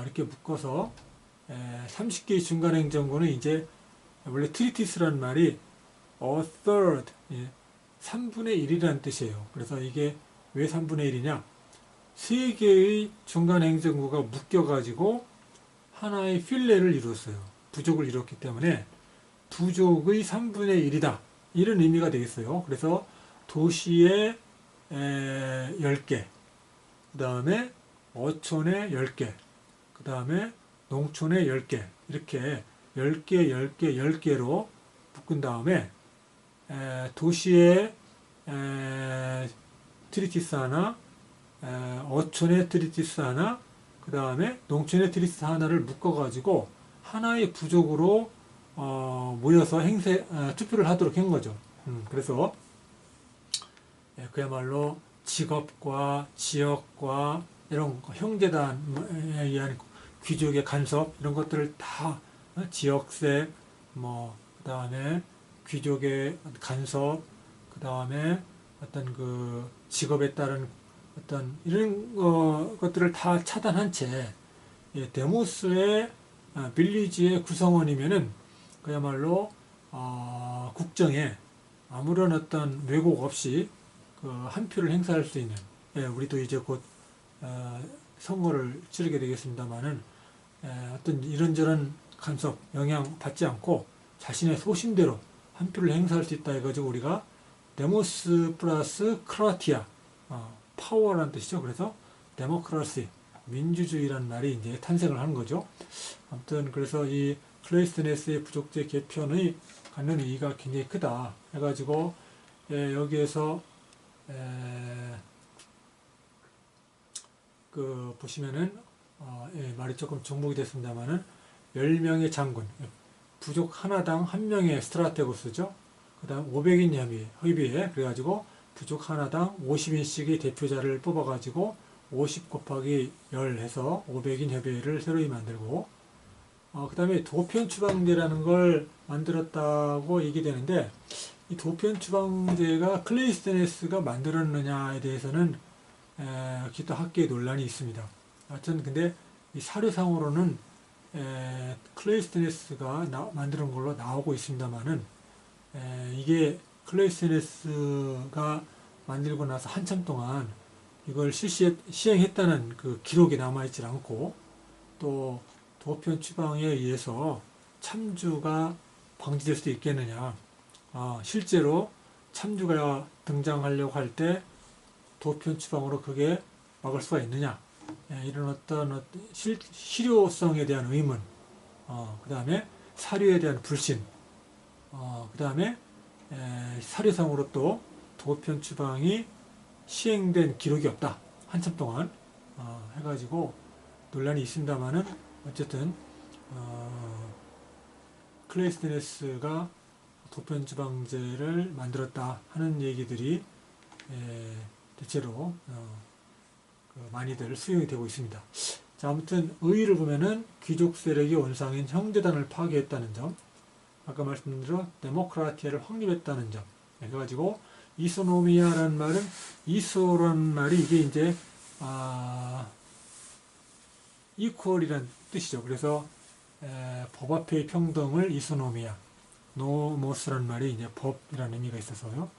이렇게 묶어서 30개의 중간행정구는 이제 원래 트리티스라는 말이 a third, 3분의 1이라는 뜻이에요. 그래서 이게 왜 3분의 1이냐? 3개의 중간행정구가 묶여가지고 하나의 필레를 이루었어요. 부족을 이뤘기 때문에 부족의 3분의 1이다. 이런 의미가 되겠어요. 그래서 도시에 10개, 그 다음에 어촌에 10개, 그 다음에 농촌에 10개, 이렇게 10개, 10개, 10개로 묶은 다음에 도시에 트리티스 하나, 어촌에 트리티스 하나, 그 다음에 농촌에 트리티스 하나를 묶어가지고 하나의 부족으로 모여서 투표를 하도록 한 거죠. 그래서 그야말로 직업과 지역과 이런 형제단에 의한 귀족의 간섭 이런 것들을 다 지역세 그 다음에 귀족의 간섭 그 다음에 어떤 그 직업에 따른 어떤 이런 것들을 다 차단한 채 데모스의 빌리지의 구성원이면은 그야말로 국정에 아무런 어떤 왜곡 없이 그 한 표를 행사할 수 있는 우리도 이제 곧 선거를 치르게 되겠습니다만은 어떤 이런저런 간섭 영향 받지 않고 자신의 소신대로 한 표를 행사할 수 있다 해가지고 우리가 데모스 플러스 크라티아 파워라는 뜻이죠. 그래서 데모크라시 민주주의라는 말이 이제 탄생을 하는 거죠. 아무튼 그래서 이 클레이스테네스의 부족제 개편의 갖는 의의가 굉장히 크다 해가지고 여기에서 그 보시면은 말이 조금 정복이 됐습니다만은 10명의 장군 부족 하나당 1명의 스트라테고스죠. 그 다음 500인 협의회 그래가지고 부족 하나당 50인씩의 대표자를 뽑아가지고 50 곱하기 10 해서 500인 협의회를 새로이 만들고 그 다음에 도편추방제라는 걸 만들었다고 얘기되는데 이 도편추방제가 클레이스테네스가 만들었느냐에 대해서는 기타 학계의 논란이 있습니다. 하여튼 근데 이 사료상으로는 클레이스테네스가 만드는 걸로 나오고 있습니다만은 이게 클레이스테네스가 만들고 나서 한참 동안 이걸 시행했다는 그 기록이 남아있지 않고 또 도편 추방에 의해서 참주가 방지될 수도 있겠느냐. 실제로 참주가 등장하려고 할 때 도편 추방으로 그게 막을 수가 있느냐. 이런 어떤 실효성에 대한 의문, 그 다음에 사료에 대한 불신, 그 다음에 사료상으로 또 도편 추방이 시행된 기록이 없다. 한참 동안 해가지고 논란이 있습니다만은 어쨌든 클레이스테네스가 도편 추방제를 만들었다 하는 얘기들이 대체로 많이들 수용이 되고 있습니다. 자, 아무튼 의의를 보면은 귀족 세력이 원상인 형제단을 파괴했다는 점, 아까 말씀드린 대로 데모크라티아를 확립했다는 점, 그래가지고 이소노미아라는 말은 이소라는 말이 이게 이제 이퀄이라는 뜻이죠. 그래서 법 앞의 평등을 이소노미아, 노모스라는 말이 이제 법이라는 의미가 있어서요.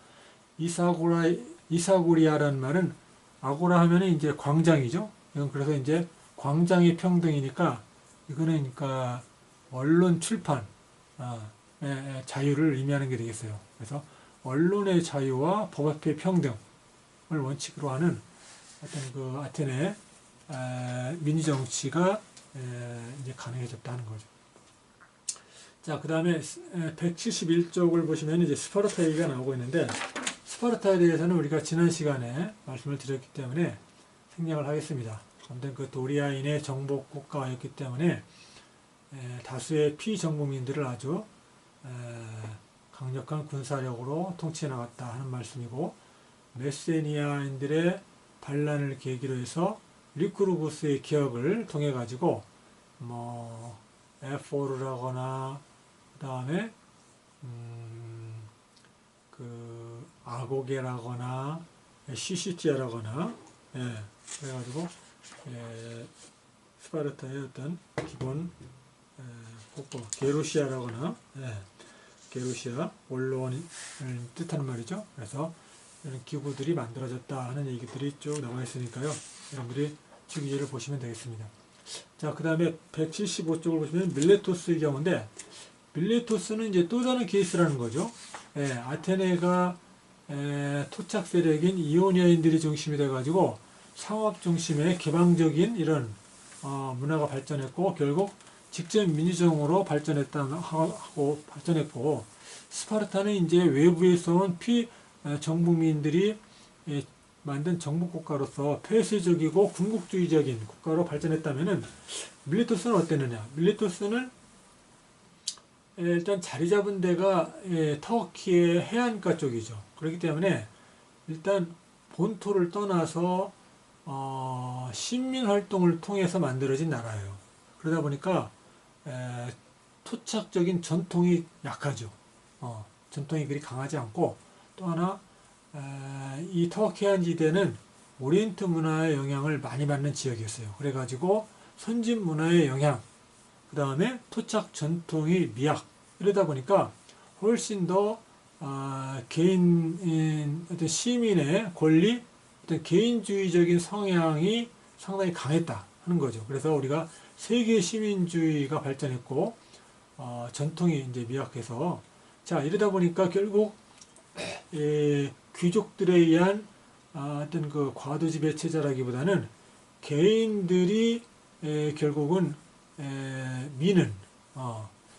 이사구리아라는 말은 아고라 하면은 이제 광장이죠. 그래서 이제 광장의 평등이니까 이거는 그러니까 언론 출판 자유를 의미하는 게 되겠어요. 그래서 언론의 자유와 법 앞의 평등을 원칙으로 하는 어떤 그 아테네 민주 정치가 이제 가능해졌다는 거죠. 자, 그 다음에 171쪽을 보시면 이제 스파르타 얘기가 나오고 있는데 스파르타에 대해서는 우리가 지난 시간에 말씀을 드렸기 때문에 생략을 하겠습니다. 아무튼 그 도리아인의 정복 국가였기 때문에 다수의 피정복민들을 아주 강력한 군사력으로 통치해 나갔다 하는 말씀이고 메세니아인들의 반란을 계기로 해서 리쿠르구스의 개혁을 통해 가지고 뭐 에포르라거나 그 다음에 그 아고게라거나 시시티아라거나 그래가지고 스파르타의 어떤 기본 국보 게루시아라거나 게루시아 언론을 뜻하는 말이죠. 그래서 이런 기구들이 만들어졌다 하는 얘기들이 쭉 나와 있으니까요. 여러분들이 주기를 보시면 되겠습니다. 자, 그 다음에 175쪽을 보시면 밀레토스의 경우인데 밀레토스는 이제 또 다른 케이스라는 거죠. 아테네가 토착 세력인 이오니아인들이 중심이 돼가지고 상업 중심의 개방적인 이런 문화가 발전했고 결국 직접 민주정으로 발전했고 스파르타는 이제 외부에서 온 정복민들이 만든 정복국가로서 폐쇄적이고 군국주의적인 국가로 발전했다면은 밀레토스는 어땠느냐? 밀레토스는 일단 자리 잡은 데가 터키의 해안가 쪽이죠. 그렇기 때문에 일단 본토를 떠나서 식민활동을 통해서 만들어진 나라예요. 그러다 보니까 토착적인 전통이 약하죠. 전통이 그리 강하지 않고 또 하나 이 터키 해안지대는 오리엔트 문화의 영향을 많이 받는 지역이었어요. 그래가지고 선진 문화의 영향, 그 다음에 토착 전통이 미약 이러다 보니까 훨씬 더 개인 어떤 시민의 권리, 어떤 개인주의적인 성향이 상당히 강했다 하는 거죠. 그래서 우리가 세계 시민주의가 발전했고 전통이 이제 미약해서 자 이러다 보니까 결국 귀족들에 의한 어떤 그 과도지배 체제라기보다는 개인들이 결국은 미는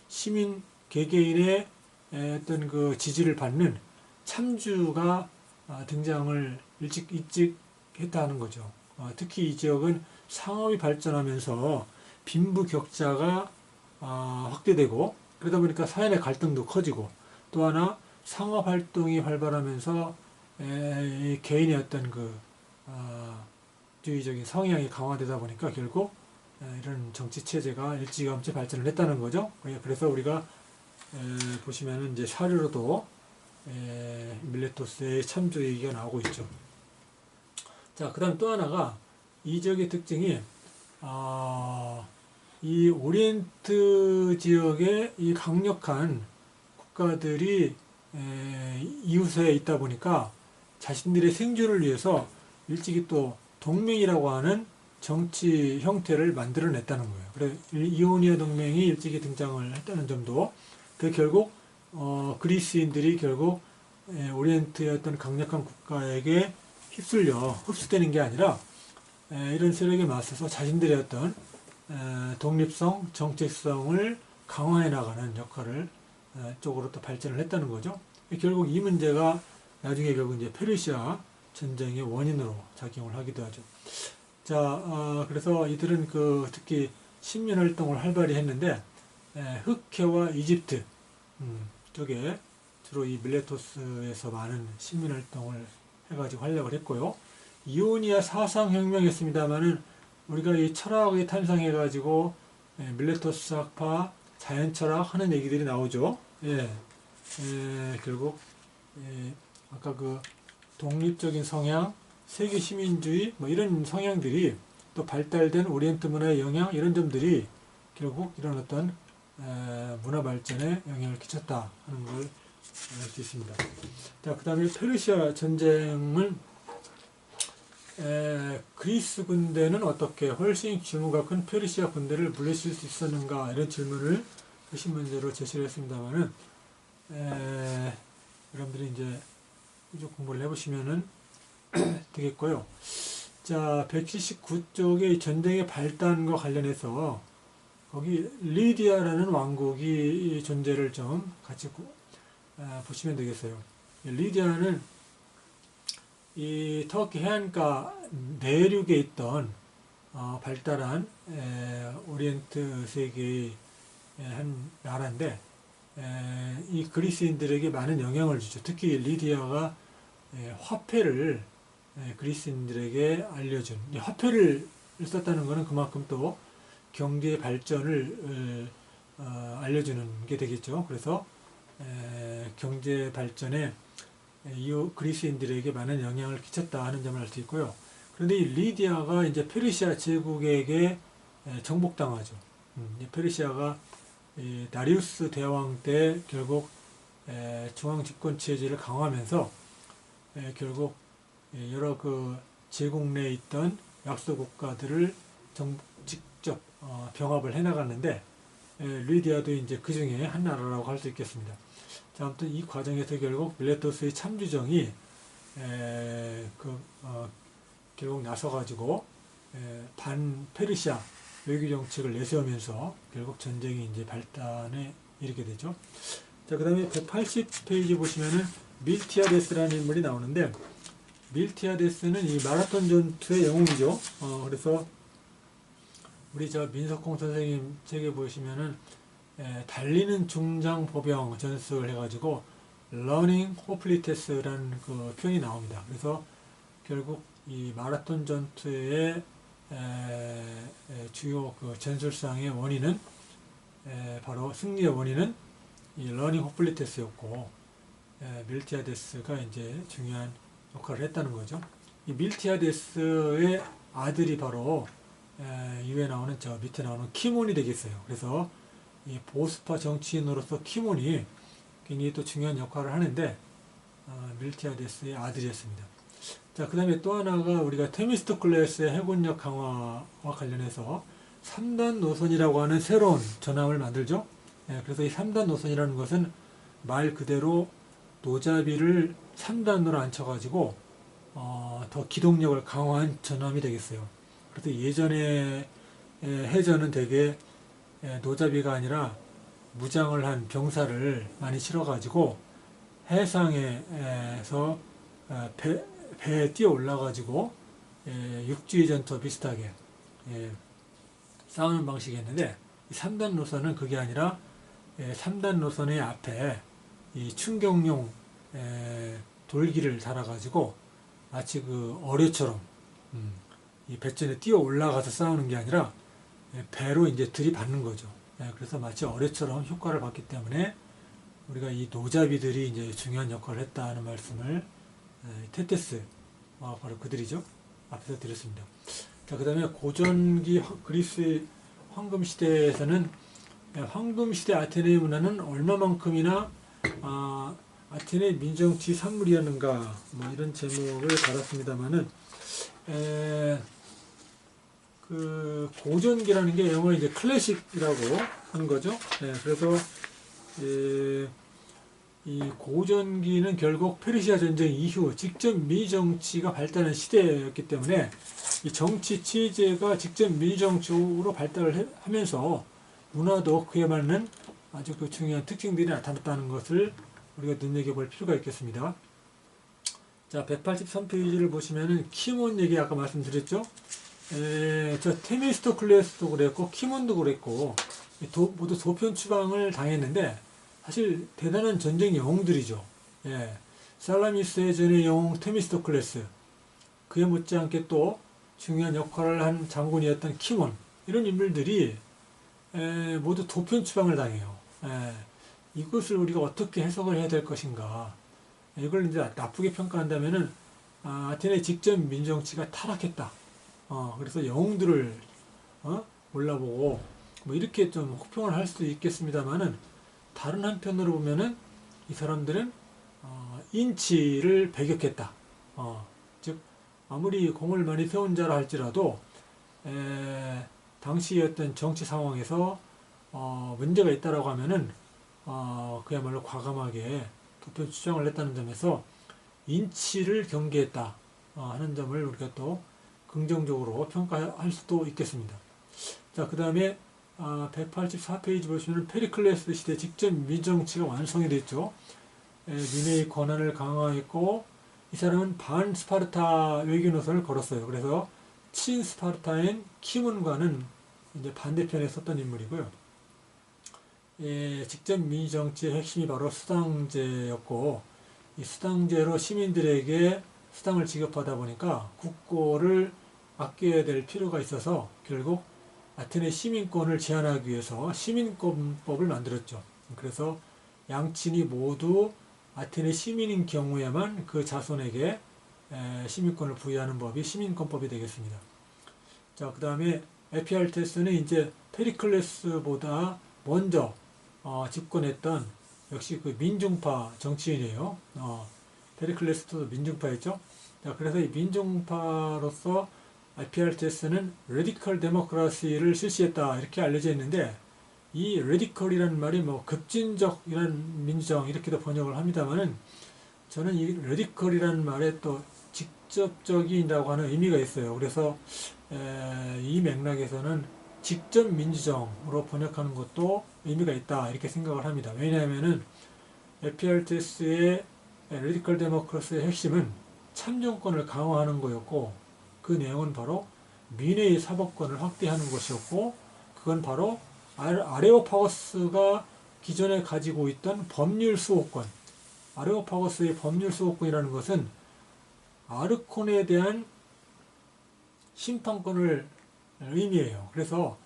시민 개개인의 어떤 그 지지를 받는 참주가 등장을 일찍 했다는 거죠. 특히 이 지역은 상업이 발전하면서 빈부격차가 확대되고 그러다 보니까 사회 갈등도 커지고 또 하나 상업 활동이 활발하면서 개인의 어떤 그 주의적인 성향이 강화되다 보니까 결국 이런 정치 체제가 일찌감치 발전을 했다는 거죠. 그래서 우리가 보시면은 이제 사료로도 밀레토스의 참조 얘기가 나오고 있죠. 자, 그다음 또 하나가 이 지역의 특징이 이 오리엔트 지역의 이 강력한 국가들이 이웃에 있다 보니까 자신들의 생존을 위해서 일찍이 또 동맹이라고 하는 정치 형태를 만들어냈다는 거예요. 그래서 이오니아 동맹이 일찍이 등장을 했다는 점도 그 결국 그리스인들이 결국 오리엔트의 어떤 강력한 국가에게 흡수되는 게 아니라 이런 세력에 맞서서 자신들의 어떤 독립성, 정체성을 강화해 나가는 역할을 쪽으로 또 발전을 했다는 거죠. 결국 이 문제가 나중에 결국 이제 페르시아 전쟁의 원인으로 작용을 하기도 하죠. 자, 그래서 이들은 그 특히 식민 활동을 활발히 했는데 흑해와 이집트 쪽에 주로 이 밀레토스에서 많은 식민 활동을 해가지고 활약을 했고요. 이오니아 사상혁명이었습니다만은 우리가 이 철학이 탄생해가지고 밀레토스 학파, 자연철학 하는 얘기들이 나오죠. 결국 아까 그 독립적인 성향, 세계 시민주의 뭐 이런 성향들이 또 발달된 오리엔트 문화의 영향 이런 점들이 결국 이런 어떤 문화 발전에 영향을 끼쳤다 하는 걸 알 수 있습니다. 자, 그 다음에 페르시아 전쟁은 그리스 군대는 어떻게 훨씬 규모가 큰 페르시아 군대를 물리칠 수 있었는가 이런 질문을 핵심 문제로 제시를 했습니다만은 여러분들이 이제 좀 공부를 해보시면은 되겠고요. 자, 179쪽의 전쟁의 발단과 관련해서 거기 리디아라는 왕국이 존재를 좀 같이 보시면 되겠어요. 리디아는 이 터키 해안가 내륙에 있던 발달한 오리엔트 세계의 한 나라인데 이 그리스인들에게 많은 영향을 주죠. 특히 리디아가 화폐를 그리스인들에게 알려준 화폐를 썼다는 것은 그만큼 또 경제 발전을 알려주는 게 되겠죠. 그래서 경제 발전에 이 그리스인들에게 많은 영향을 끼쳤다 하는 점을 알 수 있고요. 그런데 이 리디아가 이제 페르시아 제국에게 정복당하죠. 페르시아가 다리우스 대왕 때 결국 중앙 집권 체제를 강화하면서 결국 여러 그 제국 내에 있던 약소 국가들을 직접 병합을 해나갔는데 리디아도 이제 그 중에 한 나라라고 할 수 있겠습니다. 자, 아무튼 이 과정에서 결국 빌레토스의 참주정이 결국 나서가지고 반 페르시아 외교 정책을 내세우면서 결국 전쟁이 이제 발단에 이르게 되죠. 자, 그 다음에 180페이지 보시면은 밀티아데스라는 인물이 나오는데, 밀티아데스는 이 마라톤 전투의 영웅이죠. 그래서 우리 저 민석홍 선생님 책에 보시면은 달리는 중장 보병 전술을 해가지고 Running Hoplitas라는 그 표현이 나옵니다. 그래서 결국 이 마라톤 전투의 주요 그 전술상의 원인은 바로 승리의 원인은 이 Running Hoplitas였고, 밀티아데스가 이제 중요한 역할을 했다는 거죠. 이 밀티아데스의 아들이 바로 이후에 나오는 저 밑에 나오는 키몬이 되겠어요. 그래서 이 보수파 정치인으로서 키몬이 굉장히 또 중요한 역할을 하는데, 밀티아데스의 아들이었습니다. 자, 그 다음에 또 하나가 우리가 테미스토클레스의 해군력 강화와 관련해서 3단 노선이라고 하는 새로운 전함을 만들죠. 그래서 이 3단 노선이라는 것은 말 그대로 노자비를 3단으로 앉혀가지고 더 기동력을 강화한 전함이 되겠어요. 그래서 예전에 해전은 대개 노자비가 아니라 무장을 한 병사를 많이 실어가지고 해상에서 배에 뛰어 올라가지고 육지의 전투와 비슷하게 싸우는 방식이었는데, 3단 노선은 그게 아니라 3단 노선의 앞에 이 충격용 돌기를 달아가지고 마치 그 어뢰처럼 이 배전에 뛰어 올라가서 싸우는 게 아니라 배로 이제 들이받는 거죠. 그래서 마치 어뢰처럼 효과를 받기 때문에 우리가 이 노자비들이 이제 중요한 역할을 했다는 말씀을 테테스 바로 그들이죠. 앞에서 드렸습니다. 자, 그 다음에 고전기 그리스 황금 시대에서는 황금시대 아테네 문화는 얼마만큼이나 아테네 민정치 산물이었는가, 뭐 이런 제목을 달았습니다만은, 그 고전기라는 게 영어 이제 클래식이라고 하는 거죠. 그래서 이 고전기는 결국 페르시아 전쟁 이후 직접 민정치가 발달한 시대였기 때문에 이 정치 체제가 직접 민정적으로 발달을 하면서 문화도 그에 맞는 아주 그 중요한 특징들이 나타났다는 것을 우리가 눈여겨볼 필요가 있겠습니다. 자, 183페이지를 보시면은 키몬 얘기 아까 말씀드렸죠. 저 테미스토클레스도 그랬고 키몬도 그랬고 모두 소편 추방을 당했는데 사실 대단한 전쟁 영웅들이죠. 살라미스의 전의 영웅 테미스토클레스, 그에 못지않게 또 중요한 역할을 한 장군이었던 키몬, 이런 인물들이 모두 도편 추방을 당해요. 이것을 우리가 어떻게 해석을 해야 될 것인가? 이걸 이제 나쁘게 평가한다면은 아테네 직접 민정치가 타락했다. 그래서 영웅들을 몰라보고 뭐 이렇게 좀 혹평을 할 수도 있겠습니다만은, 다른 한편으로 보면은 이 사람들은 인치를 배격했다. 즉 아무리 공을 많이 세운 자라 할지라도 당시 어떤 정치 상황에서 문제가 있다라고 하면은 그야말로 과감하게 도표 추정을 했다는 점에서 인치를 경계했다 하는 점을 우리가 또 긍정적으로 평가할 수도 있겠습니다. 자, 그 다음에 184페이지 보시면 페리클레스 시대 직접 민정치가 완성이 됐죠. 미네의 권한을 강화했고, 이 사람은 반 스파르타 외교 노선을 걸었어요. 그래서 친 스파르타인 키문과는 이제 반대편에 섰던 인물이고요. 직접 민정치의 핵심이 바로 수당제였고, 이 수당제로 시민들에게 수당을 지급하다 보니까 국고를 아껴야 될 필요가 있어서 결국 아테네 시민권을 제한하기 위해서 시민권법을 만들었죠. 그래서 양친이 모두 아테네 시민인 경우에만 그 자손에게 시민권을 부여하는 법이 시민권법이 되겠습니다. 자, 그 다음에 에피알테스는 이제 페리클레스보다 먼저 집권했던 역시 그 민중파 정치인이에요. 페리클레스도 민중파였죠. 자, 그래서 이 민중파로서 에피알테스는 레디컬 데모크라시를 실시했다 이렇게 알려져 있는데, 이 레디컬이라는 말이 뭐 급진적이라는 민주정 이렇게도 번역을 합니다만은 저는 이 레디컬이라는 말에 또 직접적이라고 하는 의미가 있어요. 그래서 이 맥락에서는 직접 민주정으로 번역하는 것도 의미가 있다 이렇게 생각을 합니다. 왜냐하면은 에피알테스의 레디컬 데모크라시의 핵심은 참정권을 강화하는 거였고 그 내용은 바로 민의 사법권을 확대하는 것이었고 그건 바로 아레오파고스가 기존에 가지고 있던 법률 수호권 아레오파고스의 법률 수호권이라는 것은 아르콘에 대한 심판권을 의미해요. 그래서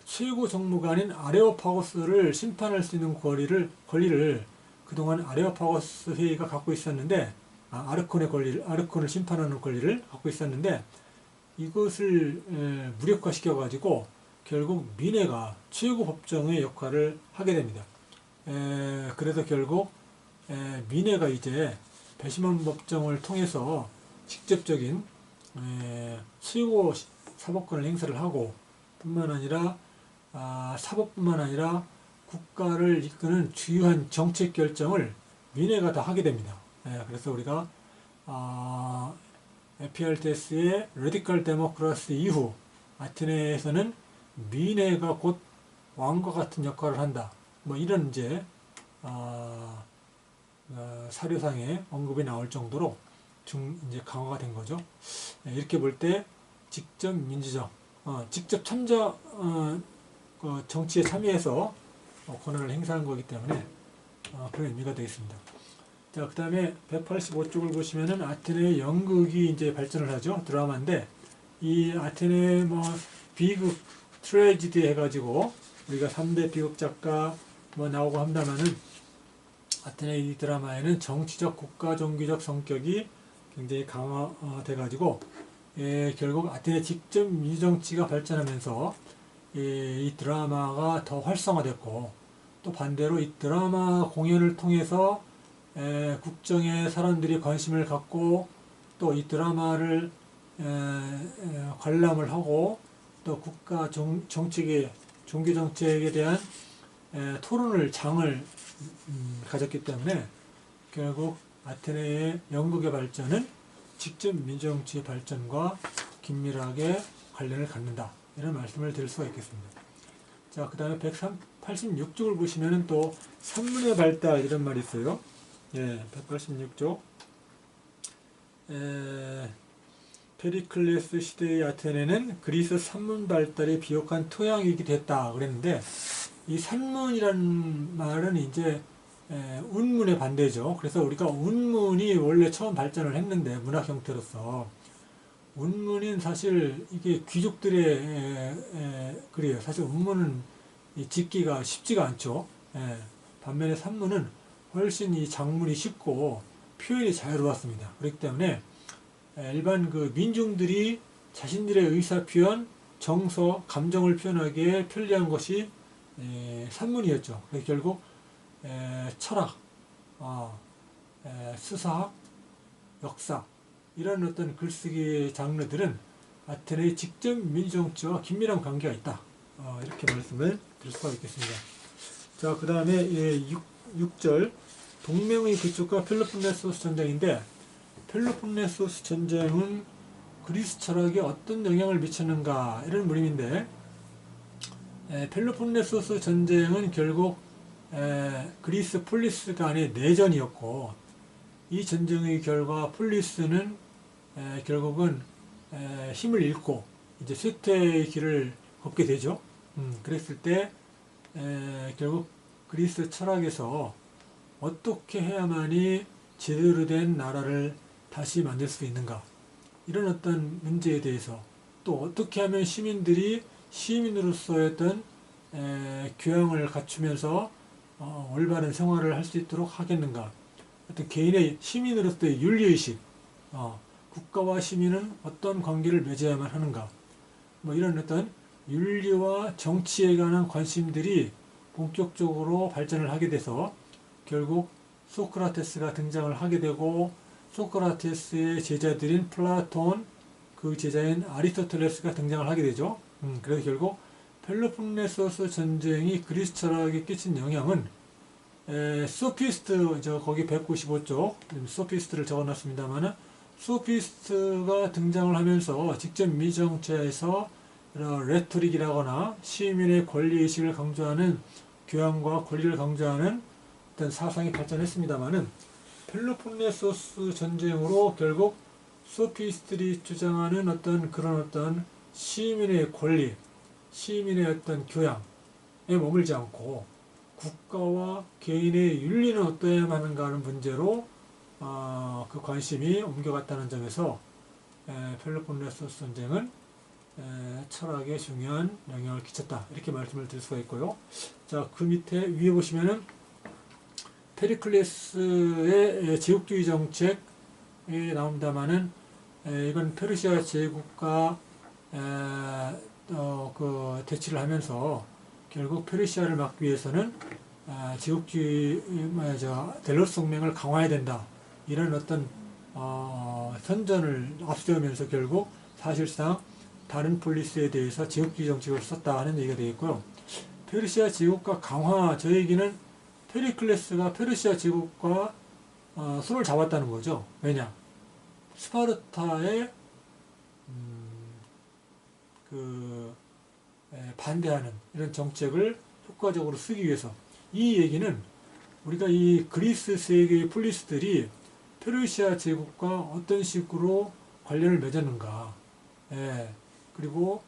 최고 정무관인 아레오파고스를 심판할 수 있는 권리를 그동안 아레오파고스 회의가 갖고 있었는데 아르콘을 심판하는 권리를 갖고 있었는데 이것을 무력화시켜 가지고 결국 민회가 최고 법정의 역할을 하게 됩니다. 그래서 결국 민회가 이제 배심원 법정을 통해서 직접적인 최고 사법권을 행사를 하고 뿐만 아니라 사법뿐만 아니라 국가를 이끄는 주요한 정책 결정을 민회가 다 하게 됩니다. 그래서 우리가 에피알테스의 레디컬 데모크라시 이후 아테네에서는 민회가 곧 왕과 같은 역할을 한다. 뭐 이런 이제 사료상에 언급이 나올 정도로 이제 강화가 된 거죠. 이렇게 볼 때 직접 민주정, 직접 정치에 참여해서 권한을 행사한 거기 때문에 그런 의미가 되겠습니다. 자, 그 다음에 185쪽을 보시면은 아테네의 연극이 이제 발전을 하죠. 드라마인데 이 아테네 뭐 비극 트레지디 해가지고 우리가 3대 비극 작가 뭐 나오고 합니다만은 아테네 이 드라마에는 정치적 국가 종교적 성격이 굉장히 강화돼가지고 결국 아테네 직접 민주정치가 발전하면서 이 드라마가 더 활성화됐고 또 반대로 이 드라마 공연을 통해서 국정에 사람들이 관심을 갖고 또 이 드라마를 관람을 하고 또 국가 정책에 종교 정책에 대한 장을 가졌기 때문에 결국 아테네의 연극의 발전은 직접 민주정치의 발전과 긴밀하게 관련을 갖는다. 이런 말씀을 드릴 수가 있겠습니다. 자, 그 다음에 186쪽을 보시면은 또 산문의 발달 이런 말이 있어요. 186쪽. 페리클레스 시대의 아테네는 그리스 산문 발달에 비옥한 토양이기도 했다 그랬는데 이 산문이라는 말은 이제 운문의 반대죠. 그래서 우리가 운문이 원래 처음 발전을 했는데 문학 형태로서 운문은 사실 이게 귀족들의 글이에요. 사실 운문은 짓기가 쉽지가 않죠. 반면에 산문은 훨씬 이 작문이 쉽고 표현이 자유로웠습니다. 그렇기 때문에 일반 그 민중들이 자신들의 의사 표현, 정서, 감정을 표현하기에 편리한 것이 산문이었죠. 그래서 결국 철학, 수사학, 역사 이런 어떤 글쓰기 장르들은 아테네의 직접 민주정치와 긴밀한 관계가 있다. 이렇게 말씀을 드릴 수가 있겠습니다. 자, 그 다음에 6절 동맹의 구축과 펠로폰네소스 전쟁인데 펠로폰네소스 전쟁은 그리스 철학에 어떤 영향을 미쳤는가 이런 물음인데 펠로폰네소스 전쟁은 결국 그리스 폴리스 간의 내전이었고 이 전쟁의 결과 폴리스는 결국은 힘을 잃고 이제 쇠퇴의 길을 걷게 되죠. 그랬을 때 결국 그리스 철학에서 어떻게 해야만이 제대로 된 나라를 다시 만들 수 있는가 이런 어떤 문제에 대해서 또 어떻게 하면 시민들이 시민으로서의 어떤 교양을 갖추면서 올바른 생활을 할 수 있도록 하겠는가 어떤 개인의 시민으로서의 윤리의식 국가와 시민은 어떤 관계를 맺어야만 하는가 뭐 이런 어떤 윤리와 정치에 관한 관심들이 본격적으로 발전을 하게 돼서 결국 소크라테스가 등장을 하게 되고 소크라테스의 제자들인 플라톤 그 제자인 아리스토텔레스가 등장을 하게 되죠. 그래서 결국 펠로폰네소스 전쟁이 그리스 철학에 끼친 영향은 소피스트, 거기 195쪽 소피스트를 적어놨습니다만은, 소피스트가 등장을 하면서 직접 미정치에서 레토릭이라거나 시민의 권리의식을 강조하는 교양과 권리를 강조하는 어떤 사상이 발전했습니다만은, 펠로폰네소스 전쟁으로 결국 소피스트들이 주장하는 그런 어떤 시민의 권리, 시민의 어떤 교양에 머물지 않고 국가와 개인의 윤리는 어떠해야만 하는가 하는 문제로 그 관심이 옮겨갔다는 점에서 펠로폰네소스 전쟁은 철학에 중요한 영향을 끼쳤다, 이렇게 말씀을 드릴 수가 있고요. 자, 그 밑에 위에 보시면은 페리클레스의 제국주의 정책이 나옵니다만은, 이건 페르시아 제국과 대치를 하면서 결국 페르시아를 막기 위해서는 제국주의 델로스 동맹을 강화해야 된다, 이런 어떤 선전을 앞세우면서 결국 사실상 다른 폴리스에 대해서 제국주의 정책을 썼다 하는 얘기가 되겠고요. 페르시아 제국과 강화, 저 얘기는 페리클레스가 페르시아 제국과 손을 잡았다는 거죠. 왜냐? 스파르타에 반대하는 이런 정책을 효과적으로 쓰기 위해서. 이 얘기는 우리가 이 그리스 세계의 폴리스들이 페르시아 제국과 어떤 식으로 관련을 맺었는가, 그리고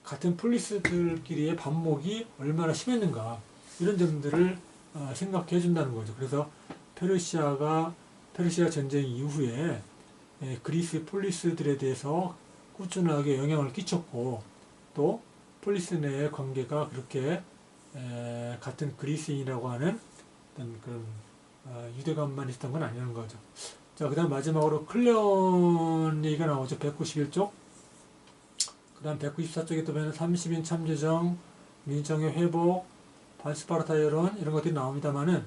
같은 폴리스들끼리의 반목이 얼마나 심했는가, 이런 점들을 생각해 준다는 거죠. 그래서 페르시아 전쟁 이후에 그리스 폴리스들에 대해서 꾸준하게 영향을 끼쳤고, 또 폴리스 내의 관계가 그렇게 같은 그리스인이라고 하는 어떤 그런 유대감만 있었던 건 아니라는 거죠. 자, 그 다음 마지막으로 클레온 얘기가 나오죠. 191쪽. 그 다음 194쪽에 또 보면 30인 참재정, 민정의 회복, 반스파르타 여론, 이런 것들이 나옵니다만은,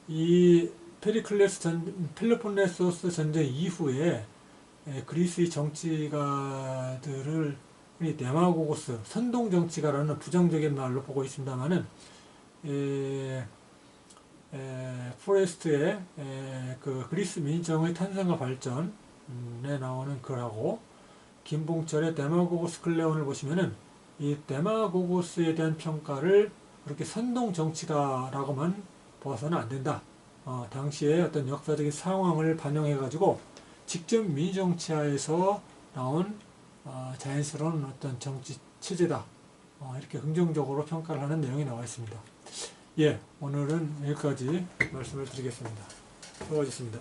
이 펠로폰네소스 전쟁 이후에 그리스의 정치가들을 우리 데마고고스, 선동정치가라는 부정적인 말로 보고 있습니다만은, 포레스트의 그 그리스 민정의 탄생과 발전에 나오는 글하고, 김봉철의 데마고고스 클레온을 보시면은, 이 데마고고스에 대한 평가를 그렇게 선동정치가라고만 봐서는 안 된다. 당시의 어떤 역사적인 상황을 반영해가지고 직접 민정치하에서 나온 자연스러운 어떤 정치 체제다, 이렇게 긍정적으로 평가를 하는 내용이 나와 있습니다. 예, 오늘은 여기까지 말씀을 드리겠습니다. 수고하셨습니다.